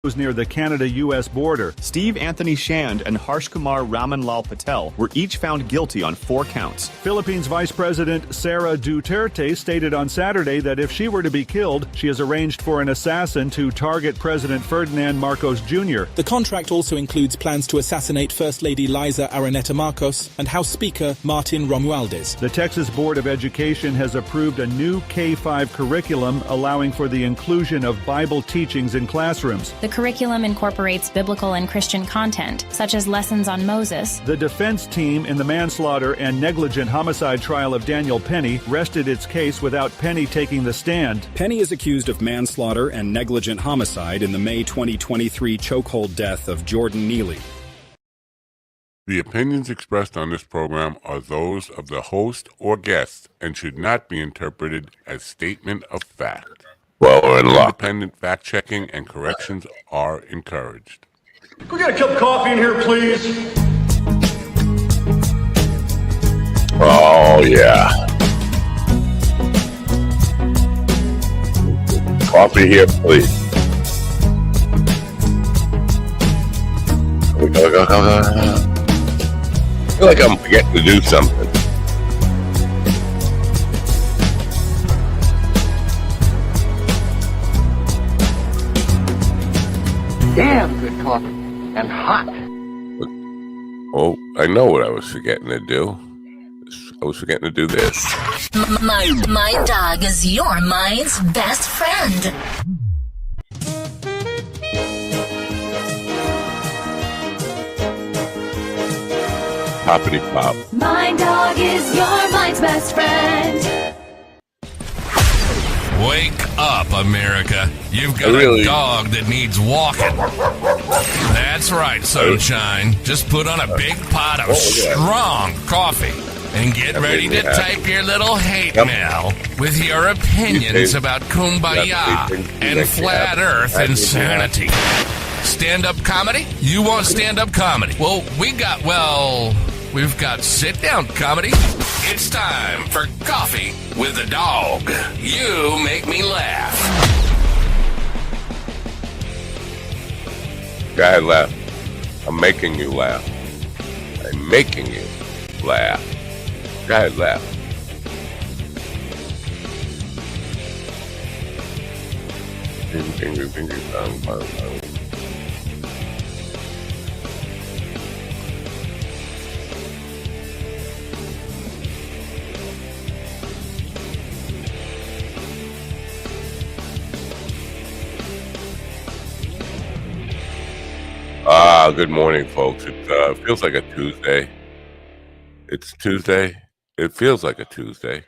near the Canada-U.S. border. Steve Anthony Shand and Harsh Kumar Ramanlal Patel were each found guilty on 4 counts. Philippines Vice President Sara Duterte stated on Saturday that if she were to be killed, she has arranged for an assassin to target President Ferdinand Marcos Jr. The contract also includes plans to assassinate First Lady Liza Araneta Marcos and House Speaker Martin Romualdez. The Texas Board of Education has approved a new K-5 curriculum allowing for the inclusion of Bible teachings in classrooms. The curriculum incorporates biblical and Christian content, such as lessons on Moses. The defense team in the manslaughter and negligent homicide trial of Daniel Penny rested its case without Penny taking the stand. Penny is accused of manslaughter and negligent homicide in the May 2023 chokehold death of Jordan Neely. The opinions expressed on this program are those of the host or guest and should not be interpreted as statement of fact. Well, we're in luck. Independent fact-checking and corrections are encouraged. Can we get a cup of coffee in here, please? Oh, yeah. Coffee here, please. I feel like I'm forgetting to do something. Damn good coffee. And hot. Oh, I know what I was forgetting to do. I was forgetting to do this. My dog is your mind's best friend. Poppity pop. My dog is your mind's best friend. Wake up, America. You've got a dog that needs walking. That's right, sunshine. Just put on a big pot of strong coffee and get ready to type your little hate mail with your opinions about kumbaya and flat earth insanity. Stand-up comedy? You want stand-up comedy? Well, we've got sit-down comedy. It's time for Coffee with the Dog. You make me laugh. Go ahead, laugh. I'm making you laugh. I'm making you laugh. Go ahead, laugh. Good morning, folks. It feels like a Tuesday. It's Tuesday. It feels like a Tuesday.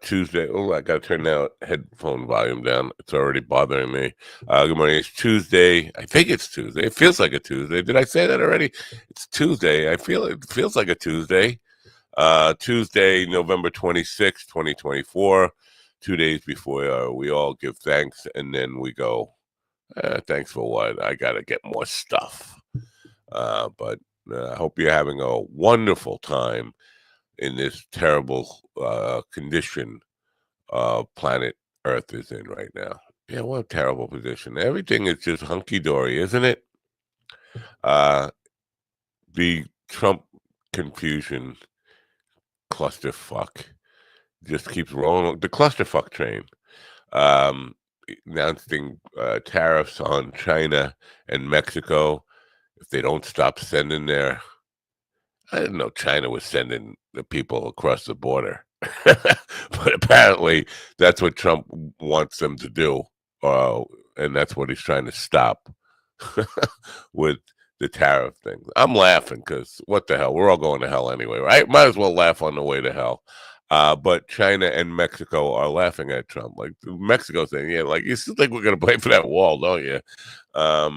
Tuesday. Oh, I got to turn that headphone volume down. It's already bothering me. Good morning. It's Tuesday. I think it's Tuesday. It feels like a Tuesday. Did I say that already? It's Tuesday. It feels like a Tuesday. Tuesday, November 26th, 2024. 2 days before we all give thanks, and then we go, thanks for what? I got to get more stuff. But I hope you're having a wonderful time in this terrible condition planet Earth is in right now. Yeah, what a terrible position. Everything is just hunky-dory, isn't it? The Trump confusion clusterfuck just keeps rolling. The clusterfuck train. Announcing tariffs on China and Mexico if they don't stop sending their... I didn't know China was sending the people across the border. But apparently that's what Trump wants them to do. And that's what he's trying to stop with the tariff thing. I'm laughing because what the hell? We're all going to hell anyway, right? Might as well laugh on the way to hell. But China and Mexico are laughing at Trump. Like Mexico saying, yeah, like you still think we're going to pay for that wall, don't you? I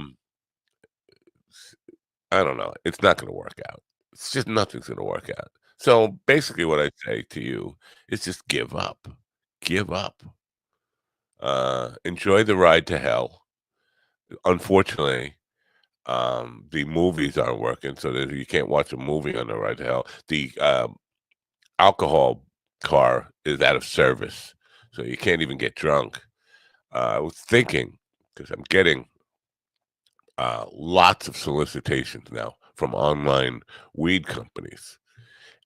don't know. It's not going to work out. It's just nothing's going to work out. So basically what I say to you is just give up. Give up. Enjoy the ride to hell. Unfortunately, the movies aren't working, so that you can't watch a movie on the ride to hell. The alcohol car is out of service, so you can't even get drunk. I was thinking, because I'm getting lots of solicitations now from online weed companies.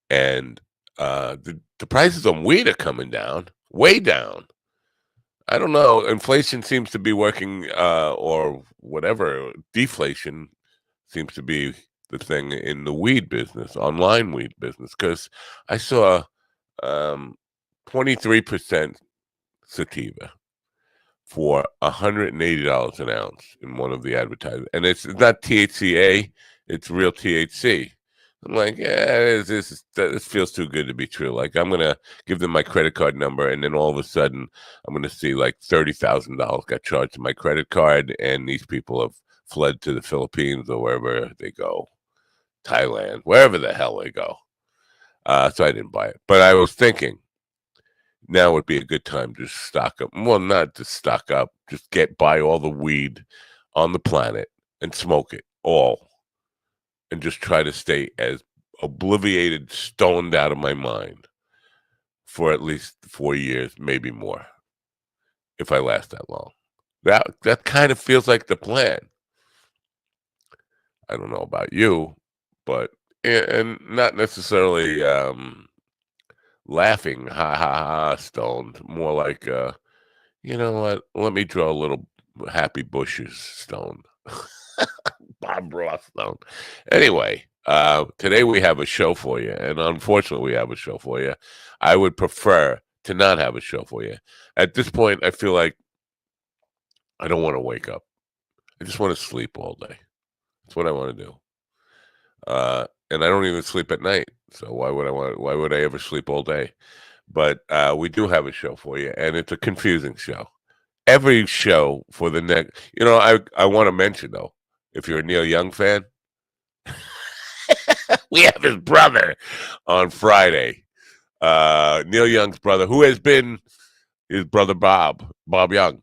And the prices on weed are coming down, way down. I don't know. Inflation seems to be working, or whatever. Deflation seems to be the thing in the weed business, online weed business. Because I saw 23% sativa for $180 an ounce in one of the advertisements, and it's not THCA; it's real THC. I'm like, yeah, this feels too good to be true. Like, I'm gonna give them my credit card number, and then all of a sudden, I'm gonna see like $30,000 got charged to my credit card, and these people have fled to the Philippines or wherever they go, Thailand, wherever the hell they go. So I didn't buy it, but I was thinking now would be a good time to stock up. Well, not to stock up, just buy all the weed on the planet and smoke it all. And just try to stay as obliviated, stoned out of my mind for at least 4 years, maybe more, if I last that long. That kind of feels like the plan. I don't know about you, but and not necessarily laughing, ha ha ha, stoned. More like, you know what? Let me draw a little happy bushes stoned. Bob Ross stone. Anyway, today we have a show for you, and unfortunately, we have a show for you. I would prefer to not have a show for you. At this point, I feel like I don't want to wake up. I just want to sleep all day. That's what I want to do. And I don't even sleep at night. So why would I ever sleep all day? But we do have a show for you, and it's a confusing show. Every show for the next, I want to mention though, if you're a Neil Young fan, we have his brother on Friday. Neil Young's brother, who has been his brother Bob Young.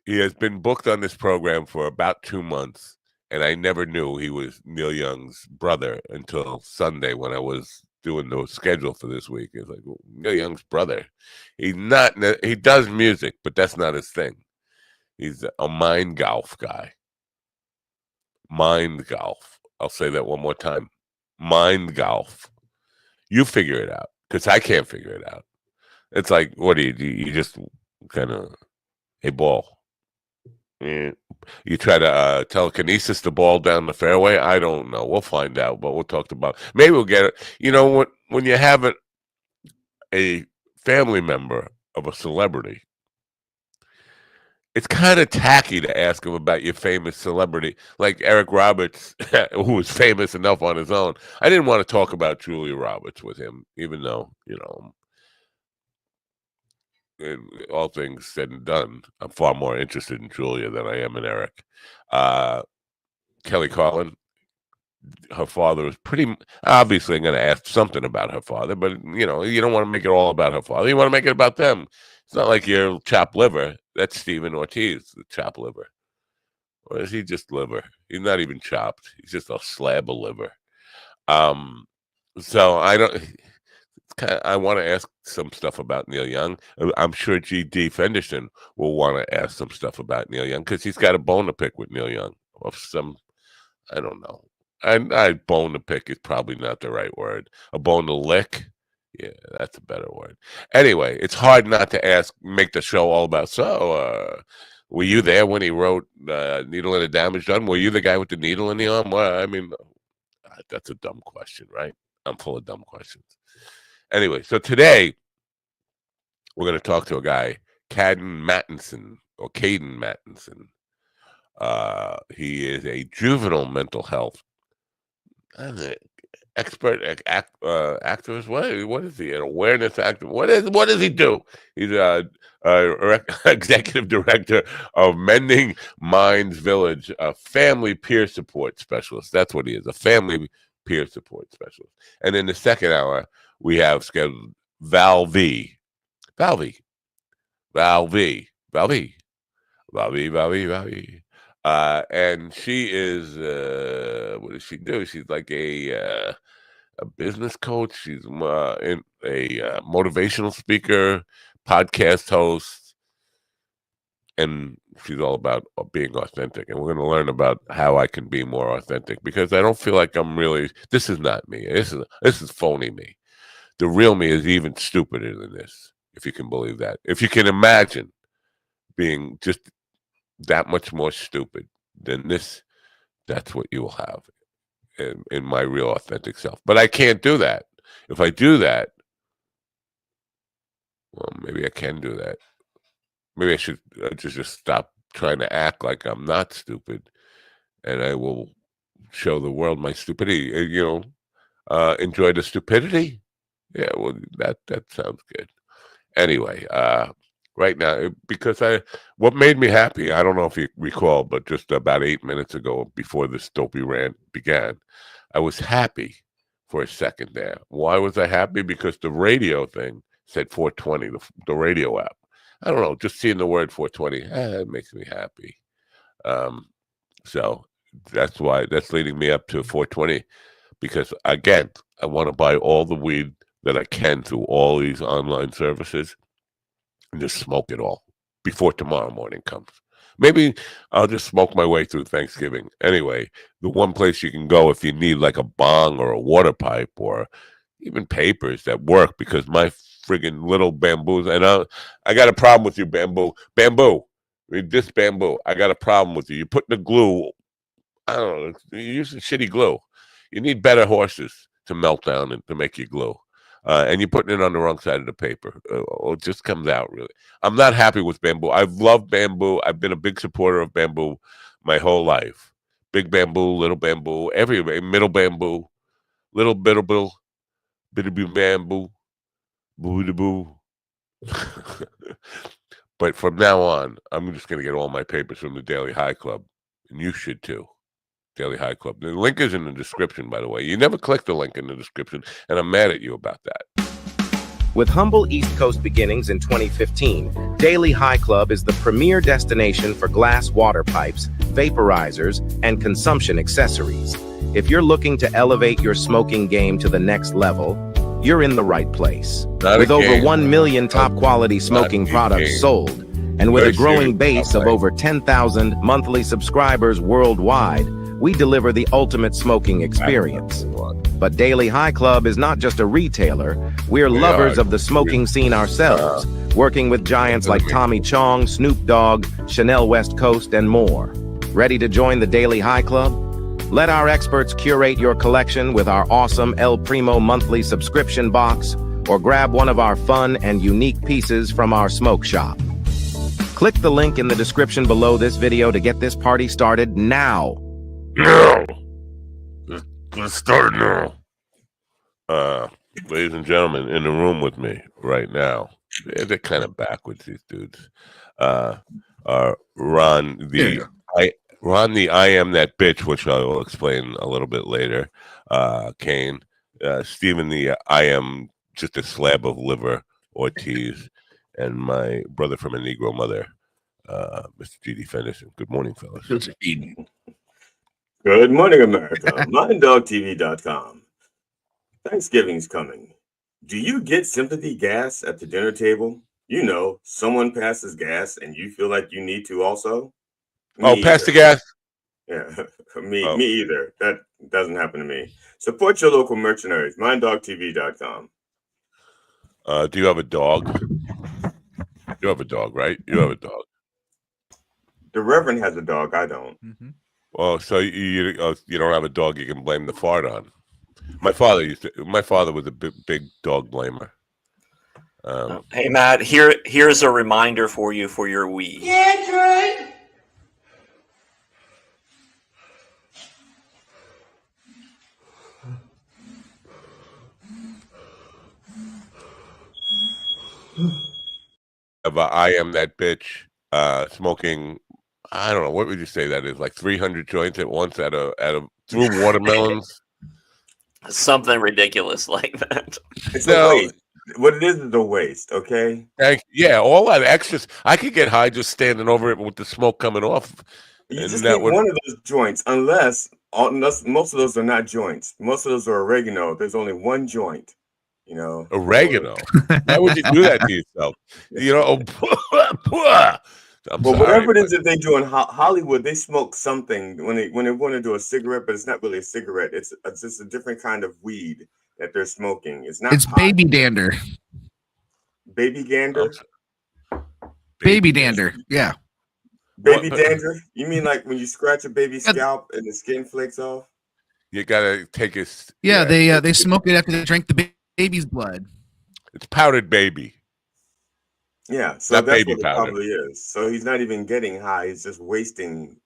He has been booked on this program for about 2 months, and I never knew he was Neil Young's brother until Sunday when I was doing the schedule for this week. It's like, Neil Young's brother. He does music, but that's not his thing. He's a mind golf guy. Mind golf. I'll say that one more time. Mind golf. You figure it out, because I can't figure it out. It's like, what do? You just kind of, hey, ball. You try to telekinesis the ball down the fairway. I don't know. We'll find out, but we'll talk about. Maybe we'll get it. You know, when you have a family member of a celebrity, it's kind of tacky to ask him about your famous celebrity, like Eric Roberts, who was famous enough on his own. I didn't want to talk about Julia Roberts with him, even though, all things said and done, I'm far more interested in Julia than I am in Eric. Kelly Carlin, her father is pretty obviously going to ask something about her father, but you don't want to make it all about her father. You want to make it about them. It's not like your chopped liver. That's Stephen Ortiz, the chopped liver. Or is he just liver? He's not even chopped. He's just a slab of liver. So I don't. I want to ask some stuff about Neil Young. I'm sure G.D. Fenderson will want to ask some stuff about Neil Young because he's got a bone to pick with Neil Young. Or I don't know. I bone to pick is probably not the right word. A bone to lick, yeah, that's a better word. Anyway, it's hard not to make the show all about. So, were you there when he wrote "Needle in a Damaged Arm"? Were you the guy with the needle in the arm? Well, I mean, that's a dumb question, right? I'm full of dumb questions. Anyway, so today we're going to talk to a guy, Caden Mattinson. He is a juvenile mental health expert activist. What is he? An awareness activist? What does he do? He's executive director of Mending Minds Village, a family peer support specialist. That's what he is, a family peer support specialist. And in the second hour, we have scheduled Val V. And she is, what does she do? She's like a business coach. She's a motivational speaker, podcast host, and she's all about being authentic. And we're going to learn about how I can be more authentic, because I don't feel like I'm really. This is not me. This is phony me. The real me is even stupider than this, if you can believe that. If you can imagine being just that much more stupid than this, that's what you will have in my real authentic self. But I can't do that. If I do that, well, maybe I can do that. Maybe I should just stop trying to act like I'm not stupid, and I will show the world my stupidity. Enjoy the stupidity. Yeah, well, that sounds good. Anyway, right now, because what made me happy, I don't know if you recall, but just about 8 minutes ago, before this dopey rant began, I was happy for a second there. Why was I happy? Because the radio thing said 420, the radio app. I don't know, just seeing the word 420, it makes me happy. So that's leading me up to 420, because again, I want to buy all the weed that I can through all these online services and just smoke it all before tomorrow morning comes. Maybe I'll just smoke my way through Thanksgiving. Anyway, the one place you can go if you need like a bong or a water pipe or even papers that work, because my friggin' little bamboos, and I got a problem with you, bamboo. This bamboo, I got a problem with you. You're putting the glue, I don't know, you're using shitty glue. You need better horses to melt down and to make you glue. And you're putting it on the wrong side of the paper. It just comes out, really. I'm not happy with bamboo. I've loved bamboo. I've been a big supporter of bamboo my whole life. Big bamboo, little bamboo, everywhere. Middle bamboo, little bitty bamboo, boo. But from now on, I'm just going to get all my papers from the Daily High Club. And you should too. Daily High Club. The link is in the description, by the way. You never click the link in the description, and I'm mad at you about that. With humble East Coast beginnings in 2015, Daily High Club is the premier destination for glass water pipes, vaporizers, and consumption accessories. If you're looking to elevate your smoking game to the next level, you're in the right place. With over 1 million top-quality smoking products sold, and with a growing base of over 10,000 monthly subscribers worldwide, we deliver the ultimate smoking experience. But Daily High Club is not just a retailer. We're lovers of the smoking scene ourselves, working with giants like Tommy Chong, Snoop Dogg, Chanel West Coast, and more. Ready to join the Daily High Club? Let our experts curate your collection with our awesome El Primo monthly subscription box, or grab one of our fun and unique pieces from our smoke shop. Click the link in the description below this video to get this party started now. Let's start now. Ladies and gentlemen, in the room with me right now, they're kind of backwards, these dudes. Ron the I am that bitch, which I will explain a little bit later. Kane, Stephen the I am just a slab of liver, Ortiz, and my brother from a Negro mother, Mr. G.D. Fenderson. Good morning, fellas. Good evening. Good morning, America. MindDogTV.com. Thanksgiving's coming. Do you get sympathy gas at the dinner table? You know, someone passes gas and you feel like you need to also? Pass the gas? Yeah, me either. That doesn't happen to me. Support your local mercenaries. MindDogTV.com. Do you have a dog? You have a dog, right? You have a dog. The Reverend has a dog. I don't. Mm-hmm. Well, so you don't have a dog you can blame the fart on. My father was a big dog blamer. Hey Matt, here's a reminder for you for your weed. Yeah, that's right. I am that bitch smoking. I don't know, what would you say that is? Like 300 joints at once through watermelons? Something ridiculous like that. It's a waste. What it is a waste, okay? Yeah, all that extras. I could get high just standing over it with the smoke coming off. You just need one of those joints, unless most of those are not joints. Most of those are oregano. There's only one joint, you know. Oregano? Why would you do that to yourself? You know, I'm Well, sorry, whatever it is but that they do in Hollywood, they smoke something when they want to do a cigarette, but it's not really a cigarette. It's just a different kind of weed that they're smoking. It's not pot. Baby dander. Baby gander. Baby dander. Yeah. Baby dander. You mean like when you scratch a baby's scalp and the skin flakes off? You gotta take his. Yeah, they smoke it after they drink the baby's blood. It's powdered baby. Yeah, so Not that's baby what it powder. probably is. So he's not even getting high. He's just wasting.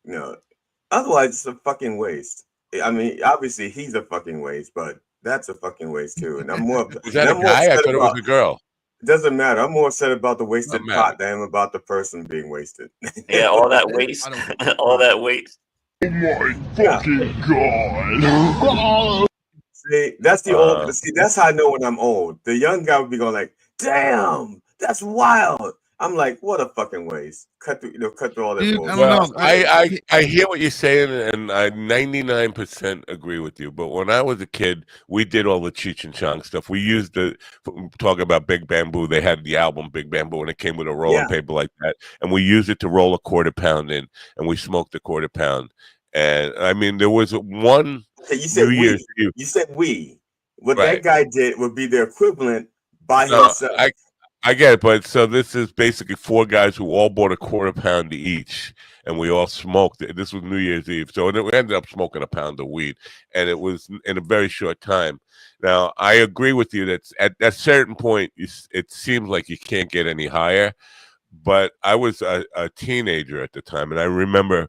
Otherwise it's a fucking waste. I mean, obviously he's a fucking waste, but that's a fucking waste too. And I'm more. Was that a guy? I thought it was a girl. It doesn't matter. I'm more upset about the wasted pot than I am about the person being wasted. Yeah, all that waste. All that waste. Oh my fucking god. See, that's the old. See, that's how I know when I'm old. The young guy would be going like, "Damn, that's wild." I'm like, "What a fucking waste!" Cut through all that. Dude, bullshit. Well, I hear what you're saying, and I 99% agree with you. But when I was a kid, we did all the Cheech and Chong stuff. We used talk about Big Bamboo. They had the album Big Bamboo, and it came with a rolling paper like that, and we used it to roll a quarter pound in, and we smoked a quarter pound. And I mean, there was one. Okay, you said New Year's Eve. You said we. What Right. that guy did would be the equivalent by himself. I get it, but so this is basically 4 guys who all bought a quarter pound each, and we all smoked it. This was New Year's Eve, so we ended up smoking a pound of weed, and it was in a very short time. Now, I agree with you that at a certain point, it seems like you can't get any higher, but I was a teenager at the time, and I remember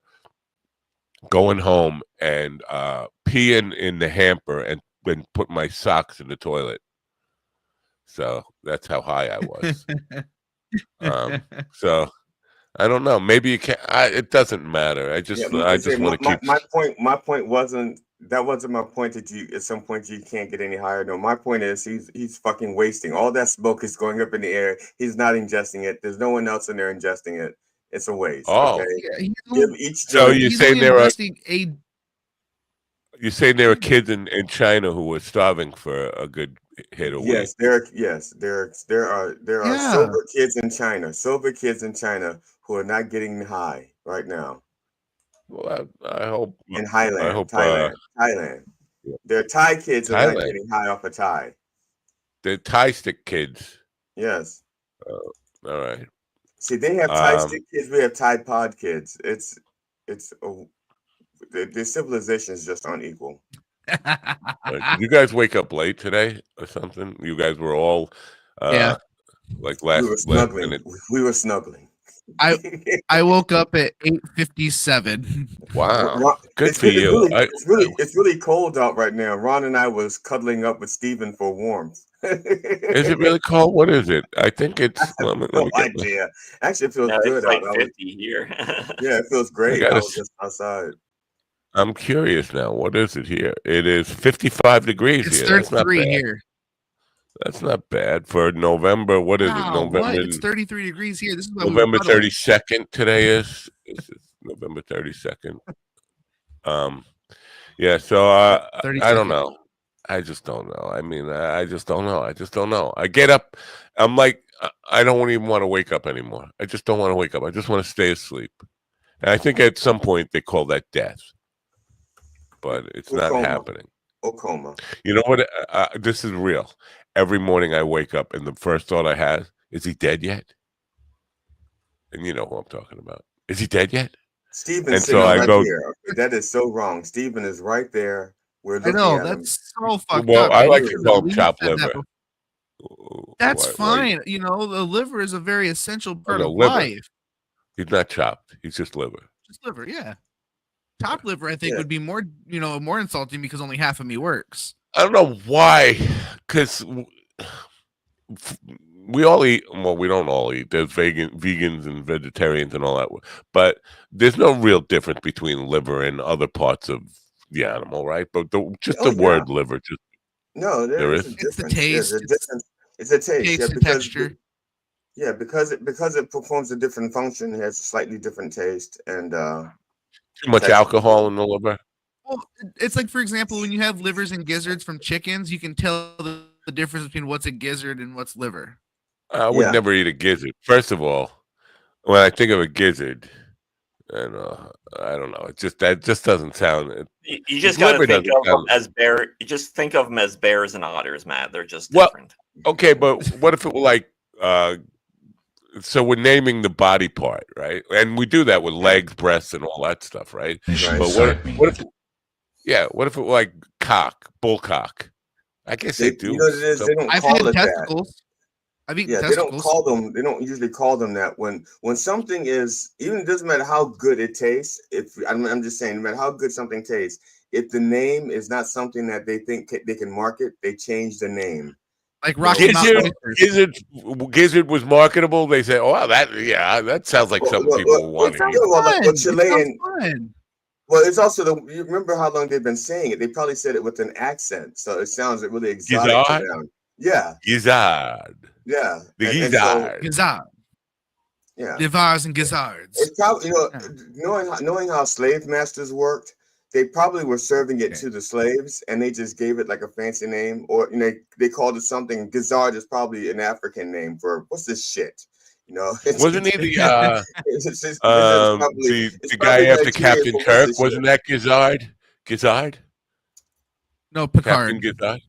going home and peeing in the hamper and put my socks in the toilet. So that's how high I was. So I don't know. Maybe you can't. It doesn't matter. I just want to keep. My point wasn't my point that you at some point you can't get any higher. No, my point is he's fucking wasting. All that smoke is going up in the air. He's not ingesting it. There's no one else in there ingesting it. It's a waste. Oh, okay? So you're saying there are. You're saying there are kids in China who were starving for a good hit of weed. There are sober kids in China who are not getting high right now. Well, I hope in Thailand. I hope, Thailand. There are Thai kids who are not getting high off of Thai. They're Thai stick kids. Yes. All right. See, they have Thai stick kids. We have Thai pod kids. The civilizations just aren't equal. Did you guys wake up late today or something? You guys were all like last minute. We were snuggling. I woke up at 8:57. Wow, good for you. It's really cold out right now. Ron and I was cuddling up with Steven for warmth. Is it really cold? What is it? I think it's. Let me idea. Actually, it feels good. It's like 50 here. Yeah, it feels great. I was just outside. I'm curious now. What is it here? It is 55 degrees it's here. It's 33 here. That's not bad for November. What is it? November. What? It's 33 degrees here. This is November 32nd. Today is November 32nd. Yeah. So I don't know. I just don't know. I mean, I just don't know. I get up. I'm like, I don't even want to wake up anymore. I just don't want to wake up. I just want to stay asleep. And I think at some point they call that death. But it's not happening. Coma. You know what? This is real. Every morning I wake up and the first thought I have is he dead yet? And you know who I'm talking about. Is he dead yet? Steven's sitting right here. Okay, that is so wrong. Steven is right there. We're looking at him. That's so fucked up. Well, I like to call him chopped liver. That's fine. You know, the liver is a very essential part of life. He's not chopped. He's just liver. Just liver, yeah. Top liver, I think, would be more, more insulting because only half of me works. I don't know why, because we all eat. Well, we don't all eat. There's vegans and vegetarians and all that, but there's no real difference between liver and other parts of the animal, right? But the word liver, there is. It's the taste. It's a taste. Yeah, texture. Yeah, because it performs a different function. It has a slightly different taste and. Too much alcohol in the liver. Well, it's like, for example, when you have livers and gizzards from chickens, you can tell the difference between what's a gizzard and what's liver. I would never eat a gizzard. First of all, when I think of a gizzard, and I don't know. That just doesn't sound. You just got to think of them as bear. You just think of them as bears and otters, Matt. They're just different. Okay, but what if it were like? So we're naming the body part, right? And we do that with legs, breasts, and all that stuff, right? But what if? Yeah, what if it were like cock, bullcock? I guess they do. You know what it is? They don't call it testicles. That. I've eaten testicles. They don't call them. They don't usually call them that. When something is, even it doesn't matter how good it tastes. If I'm just saying, no matter how good something tastes, if the name is not something that they think they can market, they change the name. Like Rocky Gizzard was marketable. They say, "Oh, wow, that sounds like something people want to eat." Chilean. Well, it's also you remember how long they've been saying it? They probably said it with an accent, so it sounds really exotic to them. Yeah, gizzard. Yeah, the gizzard. Gizzard. Yeah, Livars and gizzards. It's probably knowing how slave masters worked. They probably were serving it to the slaves, and they just gave it like a fancy name, or they called it something. Gizzard is probably an African name for what's this shit. Wasn't he the guy after Captain Kirk? Wasn't that Gizzard? Gizzard? No, Picard. Captain Gizzard.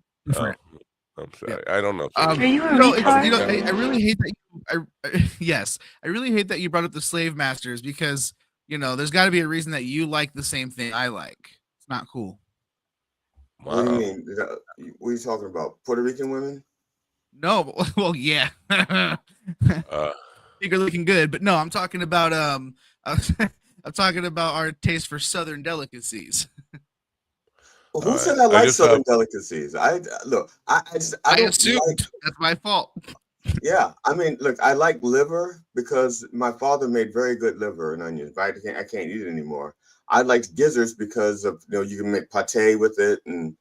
I'm sorry, I don't know. Are you a I really hate that. Yes, I really hate that you brought up the slave masters because there's got to be a reason that you like the same thing I like. It's not cool. Wow. What do you mean? What are you talking about? Puerto Rican women? No, well, yeah. You're looking good, but no, I'm talking about I'm talking about our taste for Southern delicacies. Who said I like Southern delicacies? I assumed that's my fault. Yeah, I mean, look, I like liver because my father made very good liver and onions, but I can't eat it anymore. I like gizzards because of you can make pate with it, and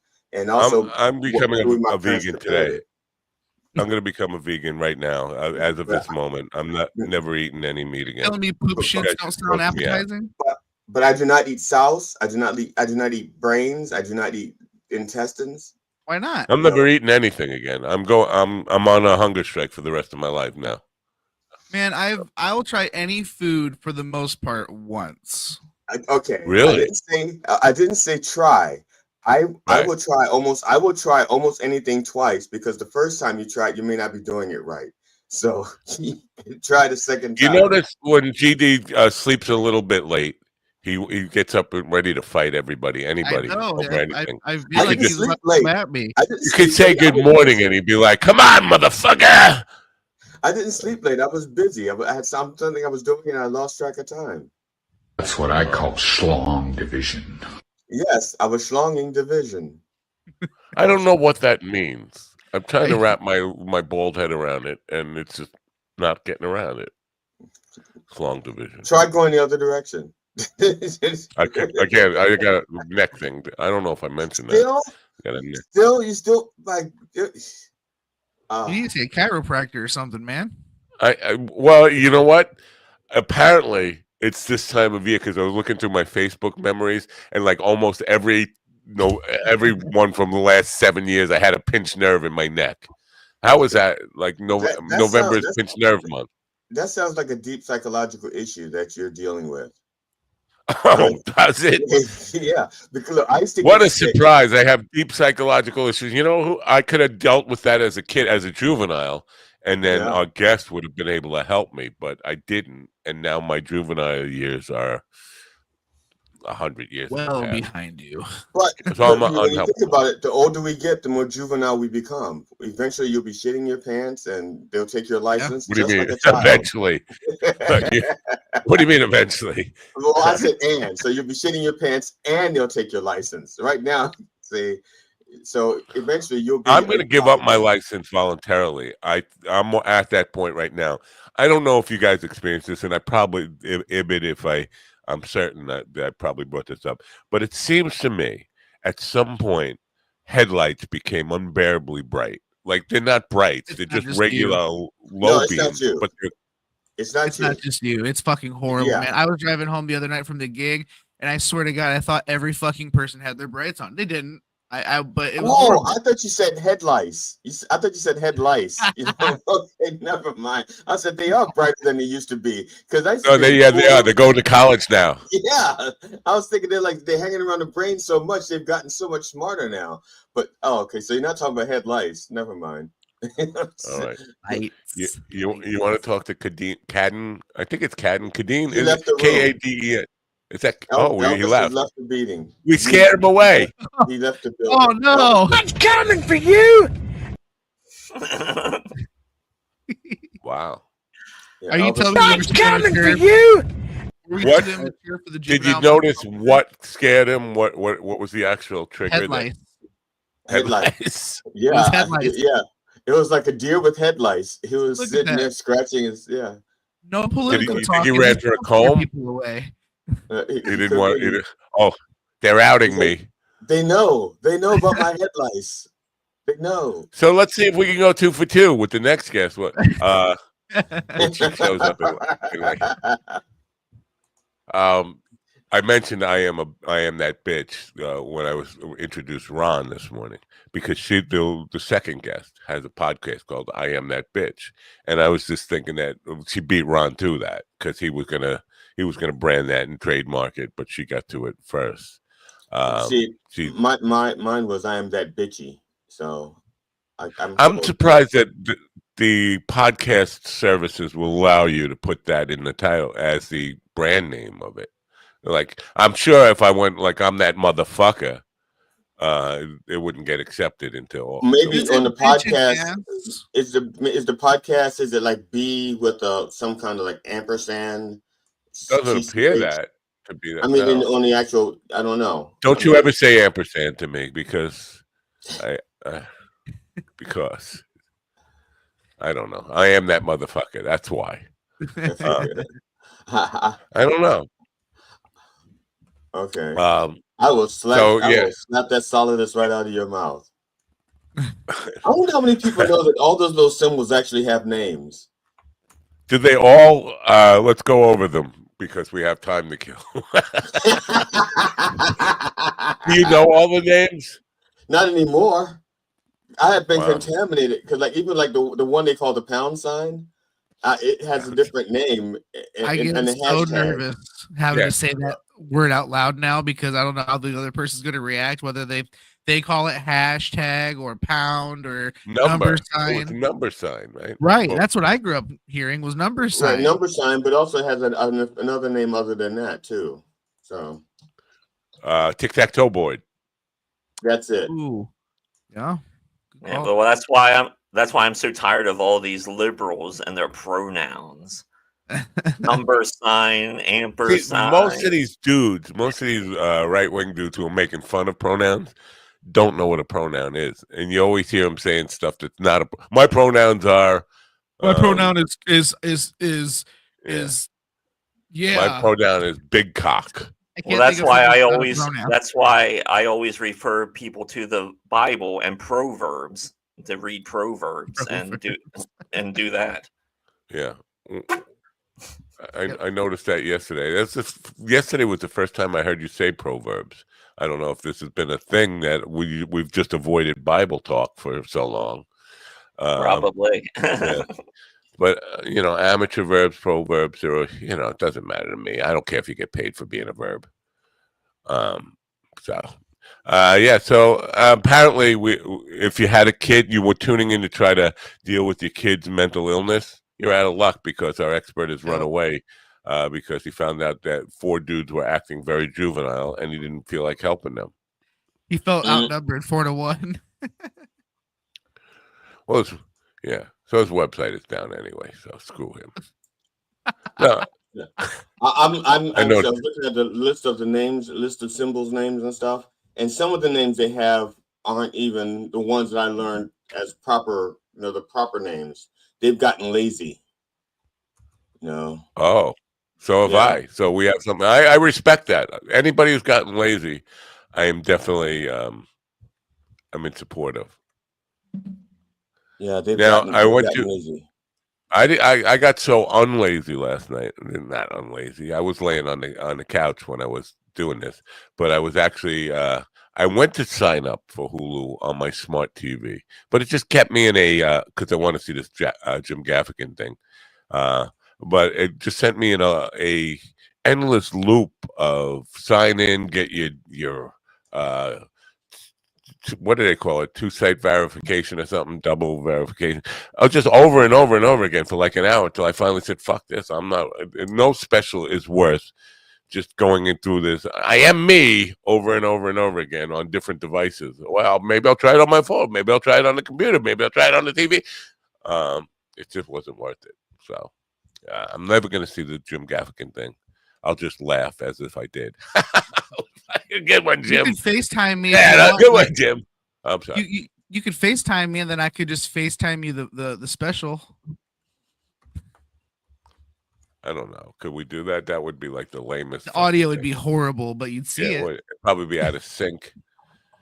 also I'm becoming a vegan today. I'm going to become a vegan right now. As of this moment, I'm never eating any meat again. Telling me poop shits don't sound appetizing. But I do not eat sauce. I do not eat brains. I do not eat intestines. Why not? I'm never eating anything again. I'm on a hunger strike for the rest of my life now. Man, I will try any food for the most part once. Okay. Really? I didn't say try. I will try almost anything twice because the first time you try it, you may not be doing it right. So try the second time. You notice when GD sleeps a little bit late, he gets up and ready to fight anybody, anybody, over anything. I feel like he's late at me. You could say good morning and he'd be like, "Come on, motherfucker!" I didn't sleep late. I was busy. I had something I was doing and I lost track of time. That's what I call schlong division. Yes, I was schlonging division. I don't know what that means. I'm trying to wrap my bald head around it, and it's just not getting around it. Schlong division. Try going the other direction. I can't. I got a neck thing. I don't know if I mentioned that. You still like. You need to see a chiropractor or something, man. Well, you know what? Apparently, it's this time of year because I was looking through my Facebook memories, and like almost every one from the last 7 years, I had a pinched nerve in my neck. How was that? Like November is pinched nerve month. That sounds like a deep psychological issue that you're dealing with. Oh, does it? Yeah. Because look, I used to what a surprise! I have deep psychological issues. You know who I could have dealt with that as a kid, as a juvenile, and then our guest would have been able to help me, but I didn't. And now my juvenile years are 100 years behind you. But when you think about it, the older we get, the more juvenile we become. Eventually, you'll be shitting your pants, and they'll take your license. What do you mean? Like eventually. What do you mean eventually? Well, I said and. So you'll be shitting your pants, and they'll take your license. Right now, see. So eventually, you'll be. I'm going to give up my license voluntarily. I'm at that point right now. I don't know if you guys experience this, and I probably if I'm certain that I probably brought this up, but it seems to me at some point headlights became unbearably bright. Like they're not bright; they're just regular low beams. But it's not just you. It's fucking horrible, man. I was driving home the other night from the gig, and I swear to God, I thought every fucking person had their brights on. They didn't. But it was Oh, horrible. I thought you said head lice. I thought you said head lice. Okay, never mind. I said they are brighter than they used to be because I used to Oh, think they are. They're going to college now. Yeah, I was thinking they're hanging around the brain so much they've gotten so much smarter now. But okay, so you're not talking about head lice. Never mind. All right. You want to talk to Cadden? I think it's Cadden. Kadeen He is left the room. Kade. Is that? Elvis He left. left the beating. We scared him away. He left the building. Oh no! I'm coming for you. Wow. Are you telling me I'm coming for you? What did you notice? What scared him? What was the actual trigger? Head lice. Head lice. It was Yeah, head lice. yeah. It was like a deer with head lice. He was Look at sitting there that. scratching his No political Did talk. he and ran just for a don't scare comb? people away. He didn't want. Oh, they're outing me. They know. They know about my head lice. They know. So let's see if we can go 2 for 2 with the next guest. What? If she shows up anyway. I mentioned I am that bitch when I was introduced Ron this morning because the second guest has a podcast called I Am That Bitch, and I was just thinking that she beat Ron to that because he was gonna brand that and trademark it, but she got to it first. Mine was I Am That Bitchy. So I'm surprised that the podcast services will allow you to put that in the title as the brand name of it. Like, I'm sure if I went like I'm that motherfucker, it wouldn't get accepted until maybe on the podcast. Is the podcast? Is it like B with some kind of like ampersand? Doesn't appear that to be that. I mean, on the actual, I don't know. Don't you ever say ampersand to me because I don't know. I am that motherfucker. That's why. I don't know. Okay. I will slap. So, I will slap that solidus right out of your mouth. I wonder how many people know that all those little symbols actually have names. Do they all? Let's go over them because we have time to kill. Do you know all the names? Not anymore. I have been contaminated because, like, even like the one they call the pound sign, it has a different name. I get so nervous having to say that word out loud now because I don't know how the other person's going to react. Whether they call it hashtag or pound or number sign. It's number sign, right? Right. That's what I grew up hearing was number sign. Right, number sign, but also has another name other than that too. So, tic-tac-toe board. That's it. Ooh, yeah. Yeah, but that's why I'm so tired of all these liberals and their pronouns. Number sign, ampersand. Most of these right-wing dudes who are making fun of pronouns don't know what a pronoun is, and you always hear them saying stuff that's not my pronouns are. My pronoun is My pronoun is big cock. Well, that's why I always refer people to the Bible and Proverbs to read Proverbs and do that. Yeah. I noticed that yesterday. Yesterday was the first time I heard you say Proverbs. I don't know if this has been a thing that we've just avoided Bible talk for so long. Probably. Yeah. But, amateur verbs, proverbs, it doesn't matter to me. I don't care if you get paid for being a verb. So apparently if you had a kid, you were tuning in to try to deal with your kid's mental illness. You're out of luck because our expert has run away because he found out that 4 dudes were acting very juvenile and he didn't feel like helping them. He felt outnumbered 4-1. Well, so his website is down anyway, so screw him. No. I was looking at the list of symbols, names, and stuff, and some of the names they have aren't even the ones that I learned as proper, the proper names. They've gotten lazy. Oh, so have I. So we have something. I respect that. Anybody who's gotten lazy, I am definitely I'm in support of. Yeah, they've gotten lazy. I got so unlazy last night. Not unlazy. I was laying on the couch when I was doing this, but I was actually I I went to sign up for Hulu on my smart TV, but it just kept me in a because I want to see this Jim Gaffigan thing. But it just sent me in a endless loop of sign in, get your what do they call it? 2-site verification or something, double verification. I was just over and over and over again for like an hour until I finally said, "Fuck this! I'm not. No special is worth just going in through this. I am me over and over and over again on different devices. Well, maybe I'll try it on my phone. Maybe I'll try it on the computer. Maybe I'll try it on the TV. It just wasn't worth it. So I'm never going to see the Jim Gaffigan thing. I'll just laugh as if I did. Good one, Jim. You could FaceTime me. Yeah, good one, Jim. I'm sorry. You could FaceTime me, and then I could just FaceTime you the special. I don't know. Could we do that? That would be like the lamest. The audio would be horrible, but you'd see it. It'd probably be out of sync.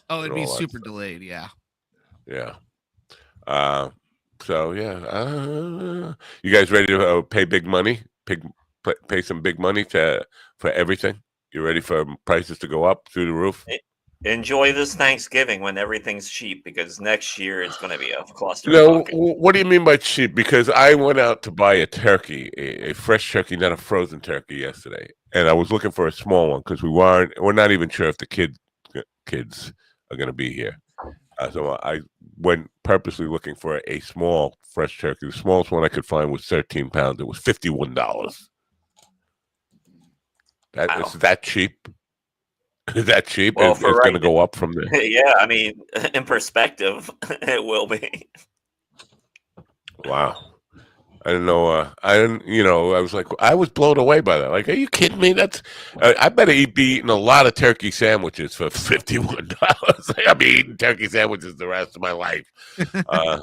Oh, it'd be super delayed. Yeah. Yeah. So yeah. You guys ready to pay big money? Pay some big money for everything? You ready for prices to go up through the roof? Enjoy this Thanksgiving when everything's cheap, because next year it's going to be a cluster. What do you mean by cheap? Because I went out to buy a turkey, a fresh turkey, not a frozen turkey, yesterday, and I was looking for a small one because we're not even sure if the kids are going to be here. So I went purposely looking for a small fresh turkey. The smallest one I could find was 13 pounds. It was $51. Is that cheap? Is that cheap? Well, it's going to go up from there. Yeah, I mean, in perspective, it will be. Wow. I didn't know. I was like, I was blown away by that. Like, are you kidding me? I better be eating a lot of turkey sandwiches for $51. I'll be eating turkey sandwiches the rest of my life. I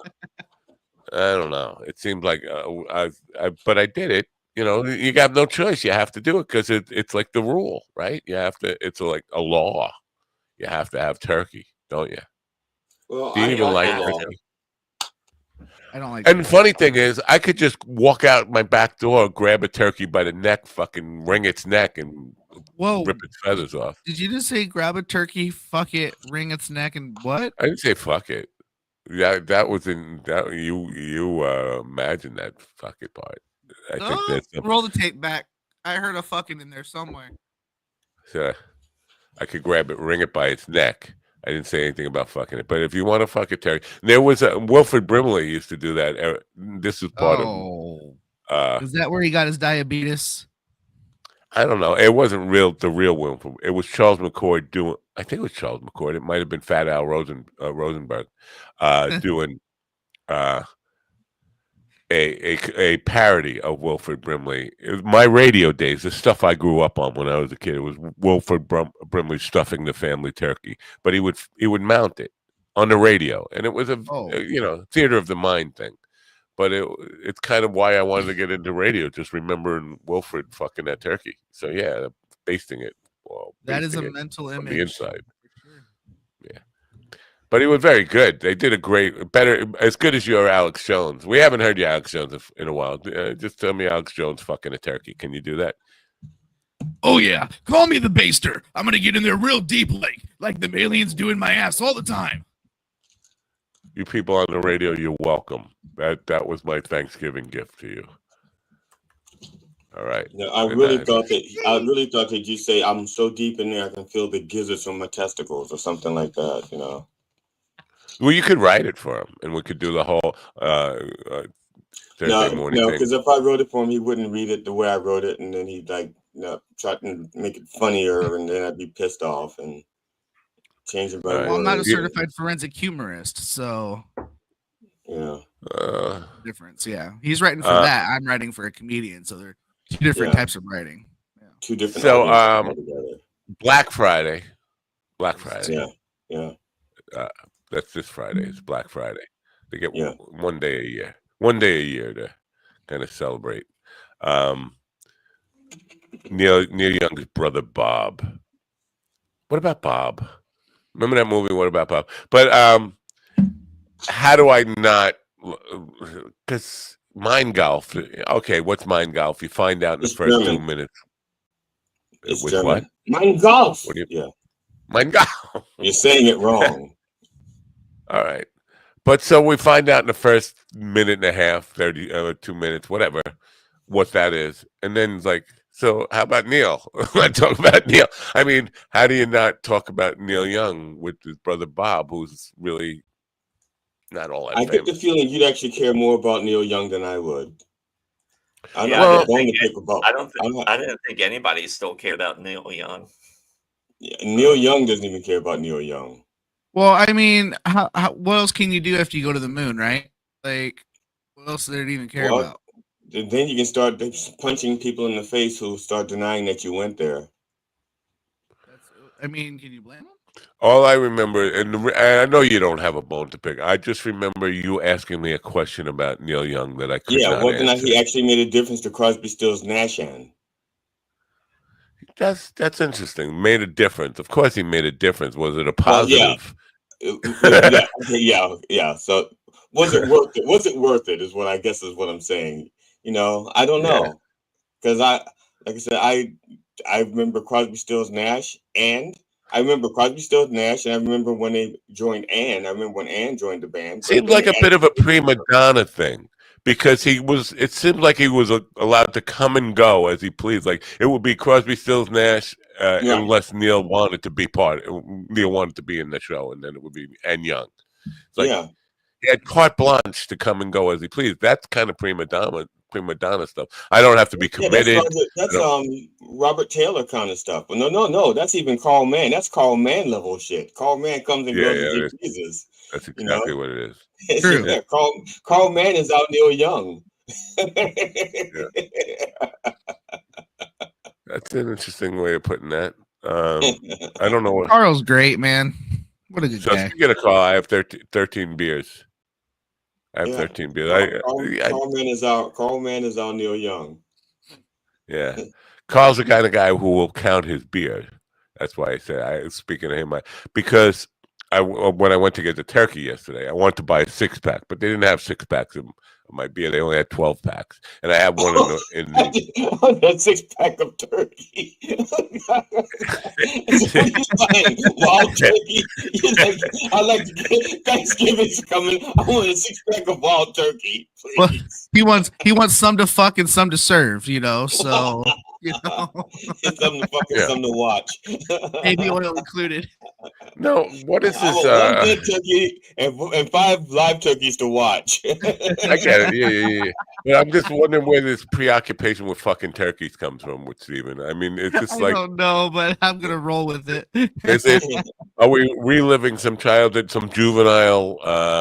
don't know. It seems like, but I did it. You got no choice. You have to do it because it's like the rule, right? You have to. It's like a law. You have to have turkey, don't you? Well, do you even like turkey? I don't like. And the funny thing is, I could just walk out my back door, grab a turkey by the neck, fucking wring its neck, and rip its feathers off. Did you just say grab a turkey, fuck it, wring its neck, and what? I didn't say fuck it. Yeah, that was in that. You imagine that fuck it part. I think that's roll the tape back. I heard a fucking in there somewhere. So I could grab it, wring it by its neck. I didn't say anything about fucking it. But if you want to fuck a turkey, there was Wilfred Brimley used to do that. This is part of. Is that where he got his diabetes? I don't know. It wasn't the real Wilfred. It was Charles McCoy doing. I think it was Charles McCoy. It might have been Fat Al Rosenberg doing. A parody of Wilfred Brimley. It was my radio days, the stuff I grew up on when I was a kid. It was Wilfred Brimley stuffing the family turkey, but he would mount it on the radio, and it was a theater of the mind thing. But it's kind of why I wanted to get into radio, just remembering Wilfred fucking that turkey. So yeah, basting it. Well, that is a mental image. The inside. Yeah. But he was very good. They did as good as your Alex Jones. We haven't heard you, Alex Jones, in a while. Just tell me Alex Jones fucking a turkey. Can you do that? Oh, yeah. Call me the baster. I'm going to get in there real deep like the aliens do in my ass all the time. You people on the radio, you're welcome. That was my Thanksgiving gift to you. All right. No, I really thought that you say I'm so deep in there I can feel the gizzards from my testicles or something like that, Well, you could write it for him, and we could do the whole Thursday morning thing. No, because if I wrote it for him, he wouldn't read it the way I wrote it, and then he'd try to make it funnier, and then I'd be pissed off and change it. Well, I'm not a certified forensic humorist, so yeah, difference. Yeah, he's writing for that. I'm writing for a comedian, so they're two different types of writing. Yeah. Two different. So, Black Friday. Yeah. That's this Friday. It's Black Friday. They get one day a year. One day a year to kind of celebrate. Neil Young's brother Bob. What about Bob? Remember that movie? What about Bob? But how do I not? Because mind golf. Okay, what's mind golf? You find out in the first 2 minutes. It's what? Mind golf. What do you? Yeah. Mein Gott. You're saying it wrong. All right. But so we find out in the first minute and a half, 30 2 minutes, whatever, what that is. And then it's like, so how about Neil? I talk about Neil. I mean, how do you not talk about Neil Young with his brother Bob, who's really not all that I famous? get the feeling you'd actually care more about Neil Young than I would. I Yeah, don't I have a bone didn't to pick about. I didn't think anybody still cared about Neil Young. Neil Young doesn't even care about Neil Young. Well, I mean, how what else can you do after you go to the moon, right? Like, what else do they even care about? Then you can start punching people in the face who start denying that you went there. I mean, can you blame them? All I remember, and I know you don't have a bone to pick. I just remember you asking me a question about Neil Young that I could not whether or not answer. he actually made a difference to Crosby, Stills, Nash. That's interesting. Made a difference. Of course, he made a difference. Was it a Well, yeah. positive? Yeah. So, was it worth it? Was it worth it? Is what I guess is what I'm saying. I don't know, because like I said, I remember Crosby, Stills, Nash, and I remember Crosby, Stills, Nash, and I remember when they joined Ann. I remember when Ann joined the band. Seemed like a bit of a prima donna thing, because it seemed like he was allowed to come and go as he pleased. Like it would be Crosby, Stills, Nash, unless Neil wanted to be Neil wanted to be in the show, and then it would be Ann Young. It's like he had carte blanche to come and go as he pleased. That's kind of prima donna stuff. I don't have to be committed. That's Robert Taylor kind of stuff. But no. That's even Carl Mann. That's Carl Mann level shit. Carl Mann comes and goes as he pleases. That's exactly what it is. True. Carl Mann is out Neil Young. That's an interesting way of putting that. I don't know what. Carl's great, man. What a good guy. So you get a call. I have 13 beers. I have 13 beers. Carl Mann is our Neil Young. Yeah. Carl's the kind of guy who will count his beer. That's why I said, speaking of him, because when I went to get the turkey yesterday, I wanted to buy a 6-pack, but they didn't have 6-packs of my beer. They only had 12 packs. And I have one in that 6-pack of turkey. Wild turkey. I like to get Thanksgiving's coming. I want a 6-pack of wild turkey, please. Well, he wants some to fuck and some to serve, so some to fuck and some to watch. Maybe oil included. No, what is this? One dead turkey and 5 live turkeys to watch. I get it. Yeah. But I'm just wondering where this preoccupation with fucking turkeys comes from with Steven. I mean, it's just I don't know, but I'm gonna roll with it. Are we reliving some childhood, some juvenile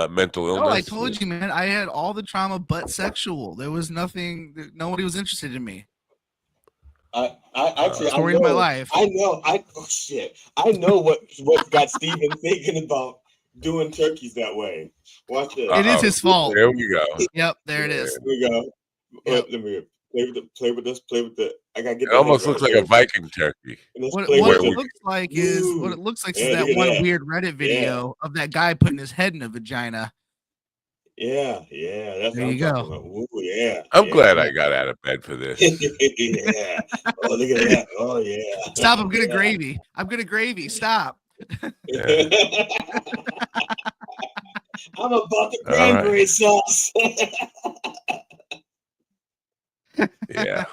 mental illness? No, I told you, man. I had all the trauma but sexual. There was nothing. Nobody was interested in me. Story of my life. I know. I know what got Steven thinking about doing turkeys that way. Watch this. It is his fault. There we go. Yep, there it is. Here we go. Yep. Let me play with this. I gotta get. It almost looks like a Viking turkey. What it looks like is that one weird Reddit video of that guy putting his head in a vagina. Yeah. That's there you go. Ooh, yeah. I'm glad I got out of bed for this. Yeah. Oh, look at that. Oh, yeah. Stop! I'm gonna gravy. Stop. I'm about the cranberry sauce. Yeah.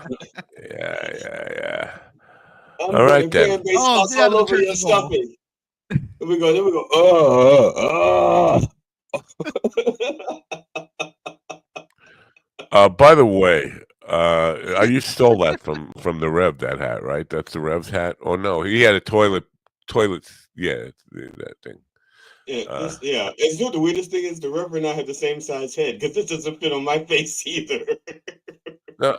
All right then. Sauce all over your stuffing. There we go. By the way, you stole that from the Rev, that hat, right? That's the Rev's hat. Oh no, he had a toilet. Yeah, that thing. Yeah. And you know the weirdest thing is the Rev and I have the same size head because this doesn't fit on my face either. No,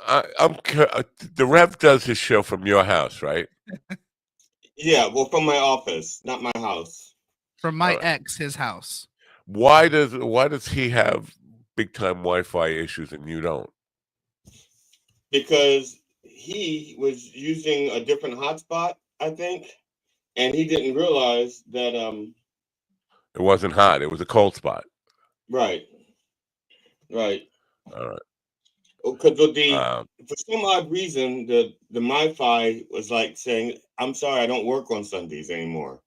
the Rev does his show from your house, right? Yeah, well, from my office, not my house. From my ex, his house. Why does he have big time Wi-Fi issues and you don't? Because he was using a different hotspot, I think, and he didn't realize that it wasn't hot. It was a cold spot. Right. All right. Because for some odd reason, the MiFi was like saying, "I'm sorry, I don't work on Sundays anymore."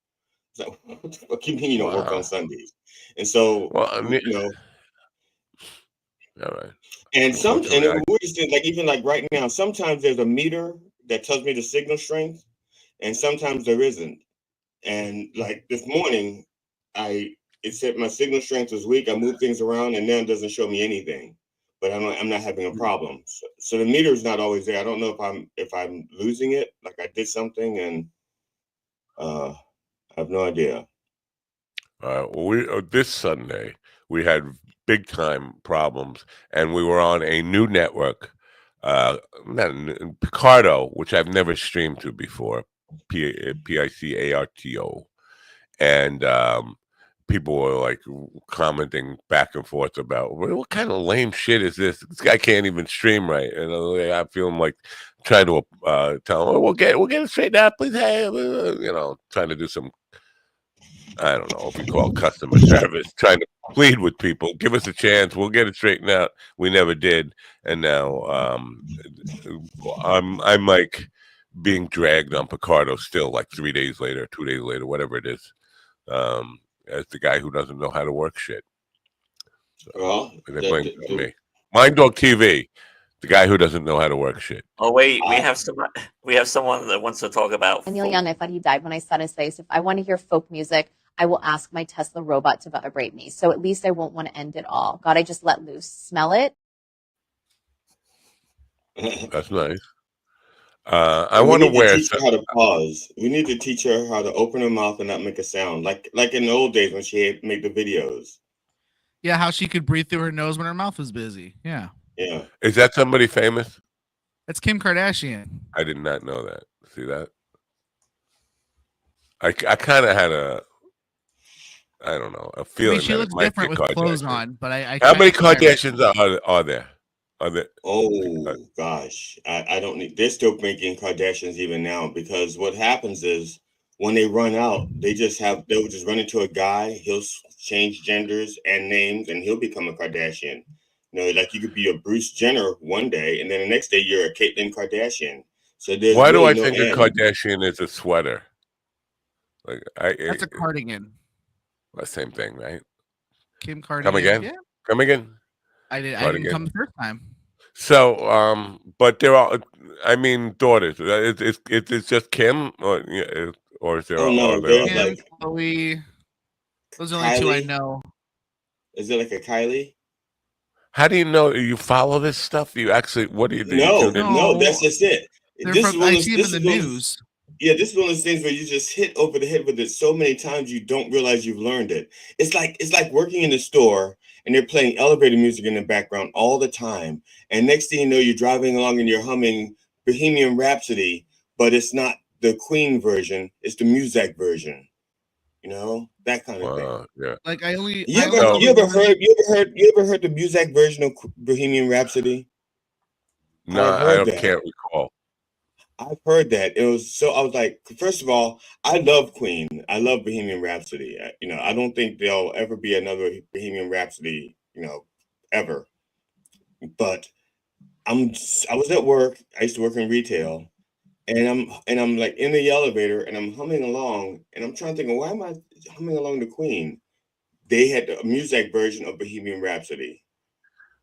So what the fuck you mean you don't work on Sundays? And so, well, I mean, you know, all right. and Unfortunately, the weirdest thing, like even like right now, sometimes there's a meter that tells me the signal strength, and sometimes there isn't. And like this morning, it said my signal strength was weak. I moved things around, and now it doesn't show me anything. But I'm not having a problem. So the meter is not always there. I don't know if I'm losing it, like I did something, and I have no idea. Well, this Sunday we had big time problems, and we were on a new network, Picardo, which I've never streamed to before, Picarto, and people were like commenting back and forth about what kind of lame shit is this? This guy can't even stream right, and I feel like trying to tell him, we'll get it straightened out, please. Hey, trying to do some, I don't know if we call customer service, trying to plead with people, give us a chance, we'll get it straightened out. We never did, and now I'm like being dragged on Picardo still, like 3 days later, 2 days later, whatever it is, as the guy who doesn't know how to work shit. So, well, they blame it on me. Mind Dog TV, the guy who doesn't know how to work shit. Oh wait, we have someone that wants to talk about. Neil Young, I thought he died when I saw his face. If I want to hear folk music, I will ask my Tesla robot to vibrate me. So at least I won't want to end it all. God, I just let loose. Smell it? That's nice. I want to wear. Teach her how to pause. We need to teach her how to open her mouth and not make a sound, like in the old days when she made the videos. Yeah, how she could breathe through her nose when her mouth was busy. Yeah. Yeah. Is that somebody famous? That's Kim Kardashian. I did not know that. See that? I kind of had a feeling. I mean, she looks different with clothes on, but I how many Kardashians are there? Oh gosh, I don't need. They're still making Kardashians even now, because what happens is when they run out, they'll just run into a guy. He'll change genders and names, and he'll become a Kardashian. Like you could be a Bruce Jenner one day, and then the next day you're a Caitlyn Kardashian. So there's why do I no think end. a Kardashian is a sweater? Like that's a cardigan. The same thing, right? Kim Kardashian. Come again? Yeah. Come again? I didn't come the first time. So, but there are, I mean, daughters. It's just Kim, or is there? Oh no, there's like Chloe. Those are the only two I know. Is it like a Kylie? How do you know? You follow this stuff? You actually? What do you do? No, that's just it. I see them in the news. Yeah, this is one of those things where you just hit over the head with it so many times you don't realize you've learned it. It's like working in the store and they're playing elevator music in the background all the time. And next thing you know, you're driving along and you're humming Bohemian Rhapsody, but it's not the Queen version, it's the Muzak version. That kind of thing. Yeah. Like you ever heard the Muzak version of Bohemian Rhapsody? No, I can't recall. I've heard that. I was like, first of all, I love Queen. I love Bohemian Rhapsody. I don't think there'll ever be another Bohemian Rhapsody, ever. But I was at work. I used to work in retail, and I'm like in the elevator and I'm humming along, and I'm trying to think, why am I humming along to Queen? They had the music version of Bohemian Rhapsody.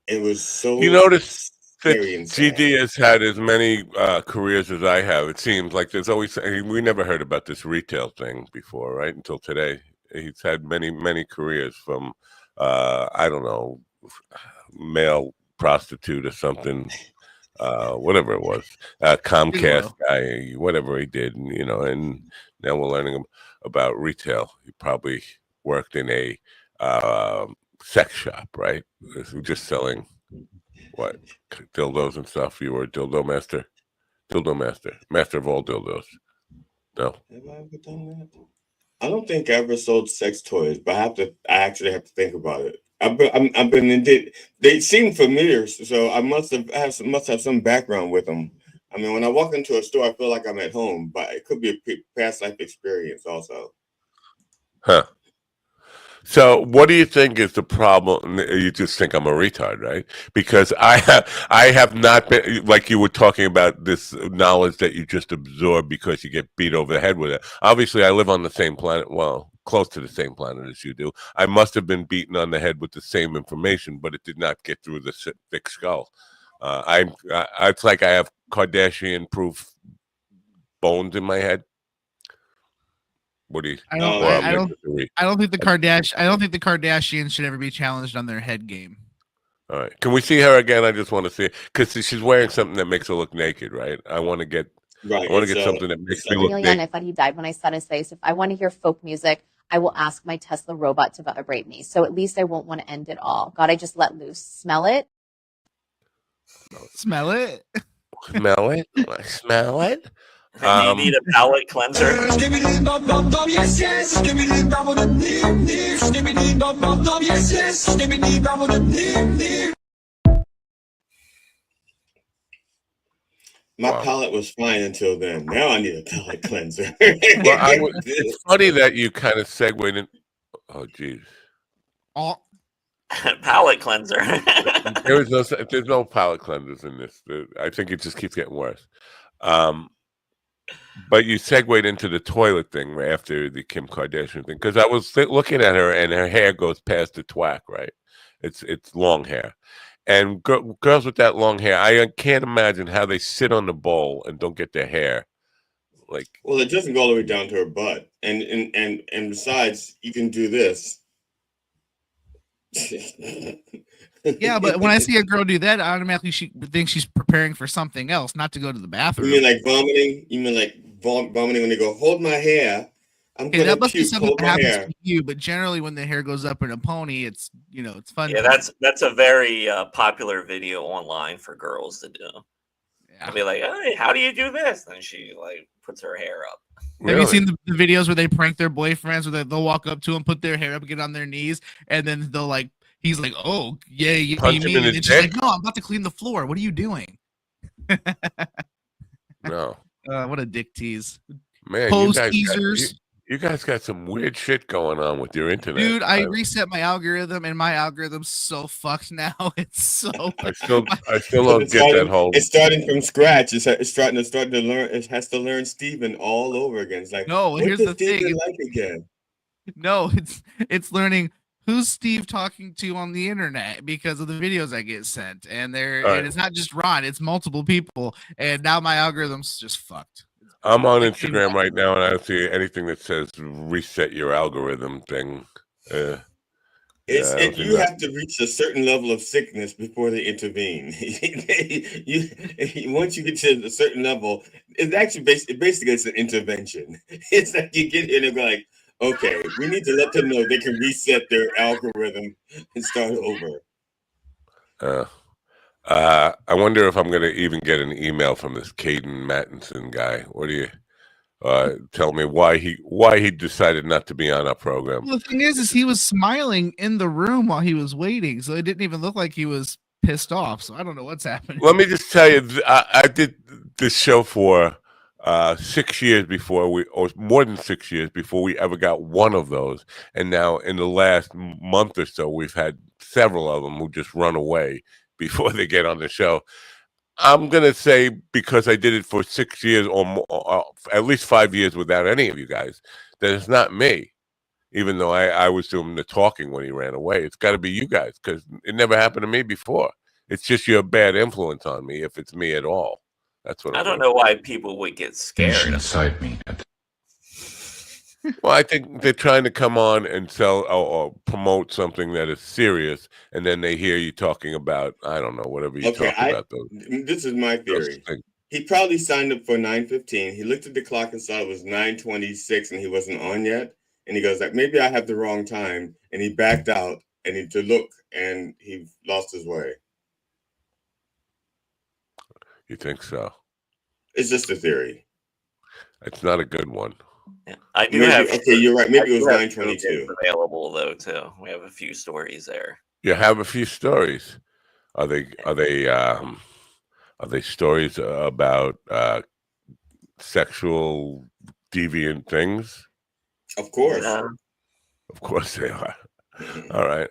It was so. You notice that GD has had as many careers as I have. It seems like there's always, we never heard about this retail thing before, right? Until today. He's had many, many careers, from, I don't know, male prostitute or something, whatever it was, Comcast guy, whatever he did, and now we're learning about retail. He probably worked in a sex shop, right? Just selling what, dildos and stuff. You were a dildo master of all dildos. No. Have I ever done that? I don't think I ever sold sex toys, but I actually have to think about it. I've been in it. They seem familiar, so I must have some background with them. I mean, when I walk into a store, I feel like I'm at home, but it could be a past life experience also. Huh. So, what do you think is the problem? You just think I'm a retard, right? Because I have not been like you were talking about this knowledge that you just absorb because you get beat over the head with it. Obviously, I live on the same planet. Well, close to the same planet as you do. I must have been beaten on the head with the same information, but it did not get through the thick skull. It's like I have Kardashian-proof bones in my head. What do you? I don't think the Kardashians should ever be challenged on their head game. All right. Can we see her again? I just want to see it because she's wearing something that makes her look naked, right? I want to get something that makes me look naked. And I thought he died when I saw his face. If I want to hear folk music, I will ask my Tesla robot to vibrate me. So at least I won't want to end it all. God, I just let loose. Smell it? Smell it? Smell it? Smell it? You need a palate cleanser. My palate was fine until then. Now I need a palate cleanser. It's funny that you kind of segued in. Oh, geez. Oh. Palate cleanser. There's no palate cleansers in this. I think it just keeps getting worse. But you segued into the toilet thing after the Kim Kardashian thing because I was looking at her and her hair goes past the twack, right? It's long hair, and girls with that long hair, I can't imagine how they sit on the bowl and don't get their hair like. Well, it doesn't go all the way down to her butt, and besides, you can do this. Yeah, but when I see a girl do that, I automatically think she's preparing for something else, not to go to the bathroom. You mean like vomiting? You mean like vomiting when they go, hold my hair? I'm gonna that must be puke, something hold that my happens hair. to you, but generally when the hair goes up in a pony, it's it's fun. Yeah, that's a very popular video online for girls to do. I'll be like, hey, how do you do this? And she like puts her hair up. Have you seen the videos where they prank their boyfriends, where they'll walk up to them, put their hair up, get on their knees, and then they'll like, he's like, oh, yeah, you Punch him mean? in the And she's dick? like, no, I'm about to clean the floor. What are you doing? No. What a dick tease. Man, Pose teasers. You guys got some weird shit going on with your internet. Dude, I reset my algorithm, and my algorithm's so fucked now. It's so. I still don't get that whole. It's starting from scratch. It's starting to learn. It has to learn Steven all over again. It's like, No, what here's does the thing. Steven like again? No, it's learning who's Steve talking to on the internet because of the videos I get sent, and and it's not just Ron, it's multiple people, and now my algorithm's just fucked. I'm on Instagram right now, and I don't see anything that says reset your algorithm thing. You have to reach a certain level of sickness before they intervene. Once you get to a certain level, it's actually basically it's an intervention. It's like you get in and go like, okay, we need to let them know they can reset their algorithm and start over. I wonder if I'm going to even get an email from this Caden Mattinson guy. What do you tell me why he decided not to be on our program? Well, the thing is he was smiling in the room while he was waiting, so it didn't even look like he was pissed off. So I don't know what's happening. Let me just tell you, I did this show for 6 years before or more than 6 years before we ever got one of those. And now in the last month or so, we've had several of them who just run away before they get on the show. I'm going to say because I did it for 6 years or more, at least 5 years without any of you guys, that it's not me, even though I was doing the talking when he ran away. It's got to be you guys because it never happened to me before. It's just your bad influence on me if it's me at all. That's what I don't know why people would get scared. Inside me. Well, I think they're trying to come on and sell or promote something that is serious, and then they hear you talking about, I don't know, whatever you talk about. This is my theory. He probably signed up for 9:15. He looked at the clock and saw it was 9:26 and he wasn't on yet. And he goes like, maybe I have the wrong time. And he backed out and to look and he lost his way. You think so? It's just a theory. It's not a good one. Yeah, I do maybe, have. Okay, you're right. Maybe it was 9:22. Available though too. We have a few stories there. You have a few stories. Are they stories about sexual deviant things? Of course. Of course they are. All right.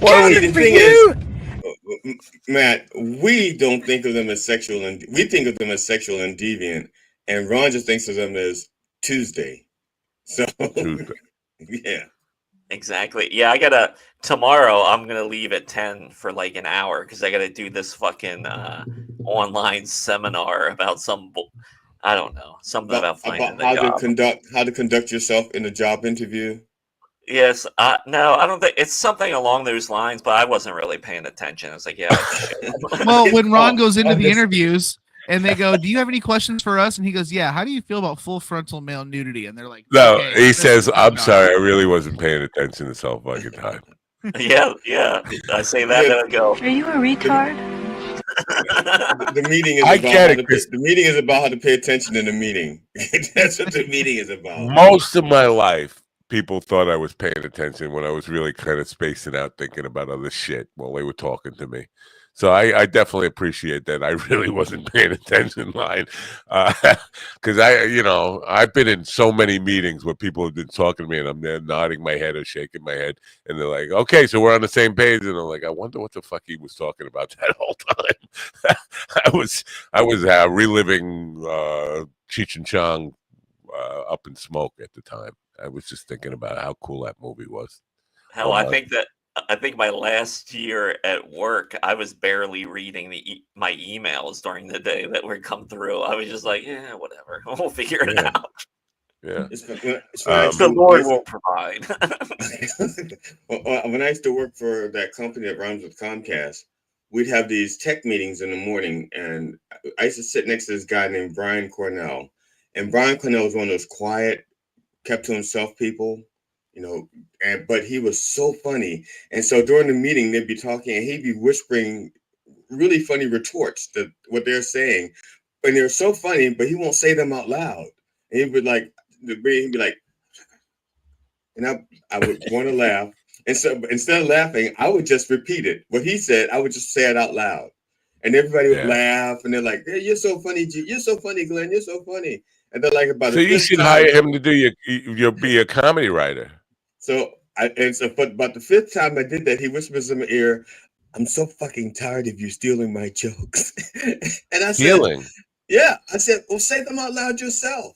Well, see, the thing is, Matt, we don't think of them as sexual, and we think of them as sexual and deviant, and Ron just thinks of them as Tuesday. So, Tuesday. Yeah. Exactly. Yeah, tomorrow I'm gonna leave at 10 for like an hour because I gotta do this fucking online seminar about I don't know, something about finding a job. How to conduct yourself in a job interview. Yes, no, I don't think it's something along those lines, but I wasn't really paying attention. I was like, yeah, shit. Well, when Ron goes into the interviews and they go, "Do you have any questions for us?" and he goes, "Yeah, how do you feel about full frontal male nudity?" and they're like, No, okay, he says, "I'm sorry, I really wasn't paying attention this whole fucking time." Yeah. I say that, then I go, Are you a retard? The meeting is I about get how it, to Chris. the meeting is about how to pay attention in the meeting. That's what the meeting is about. Most of my life, people thought I was paying attention when I was really kind of spacing out, thinking about other shit while they were talking to me. So I definitely appreciate that. I really wasn't paying attention, line, because I've been in so many meetings where people have been talking to me, and I'm there nodding my head or shaking my head, and they're like, "Okay, so we're on the same page," and I'm like, "I wonder what the fuck he was talking about that whole time." I was reliving Cheech and Chong Up in Smoke at the time. I was just thinking about how cool that movie was. hell, I think my last year at work, I was barely reading my emails during the day that would come through. I was just like, yeah, whatever, we'll figure it out. Yeah, the Lord will provide. When I used to work for that company that runs with Comcast, we'd have these tech meetings in the morning, and I used to sit next to this guy named Brian Cornell. And Brian Cornell was one of those quiet, kept to himself people, but he was so funny. And so during the meeting, they'd be talking, and he'd be whispering really funny retorts to what they're saying, and they're so funny, but he won't say them out loud. And he'd be like, and I would want to laugh. And so instead of laughing, I would just repeat it. What he said, I would just say it out loud. And everybody would laugh, and they're like, "Hey, you're so funny, you're so funny, Glenn, you're so funny." And they're like, about so you should hire him to do your be a comedy writer. So but about the fifth time I did that, he whispers in my ear, "I'm so fucking tired of you stealing my jokes." And I said, "Yeah." I said, "Well, say them out loud yourself."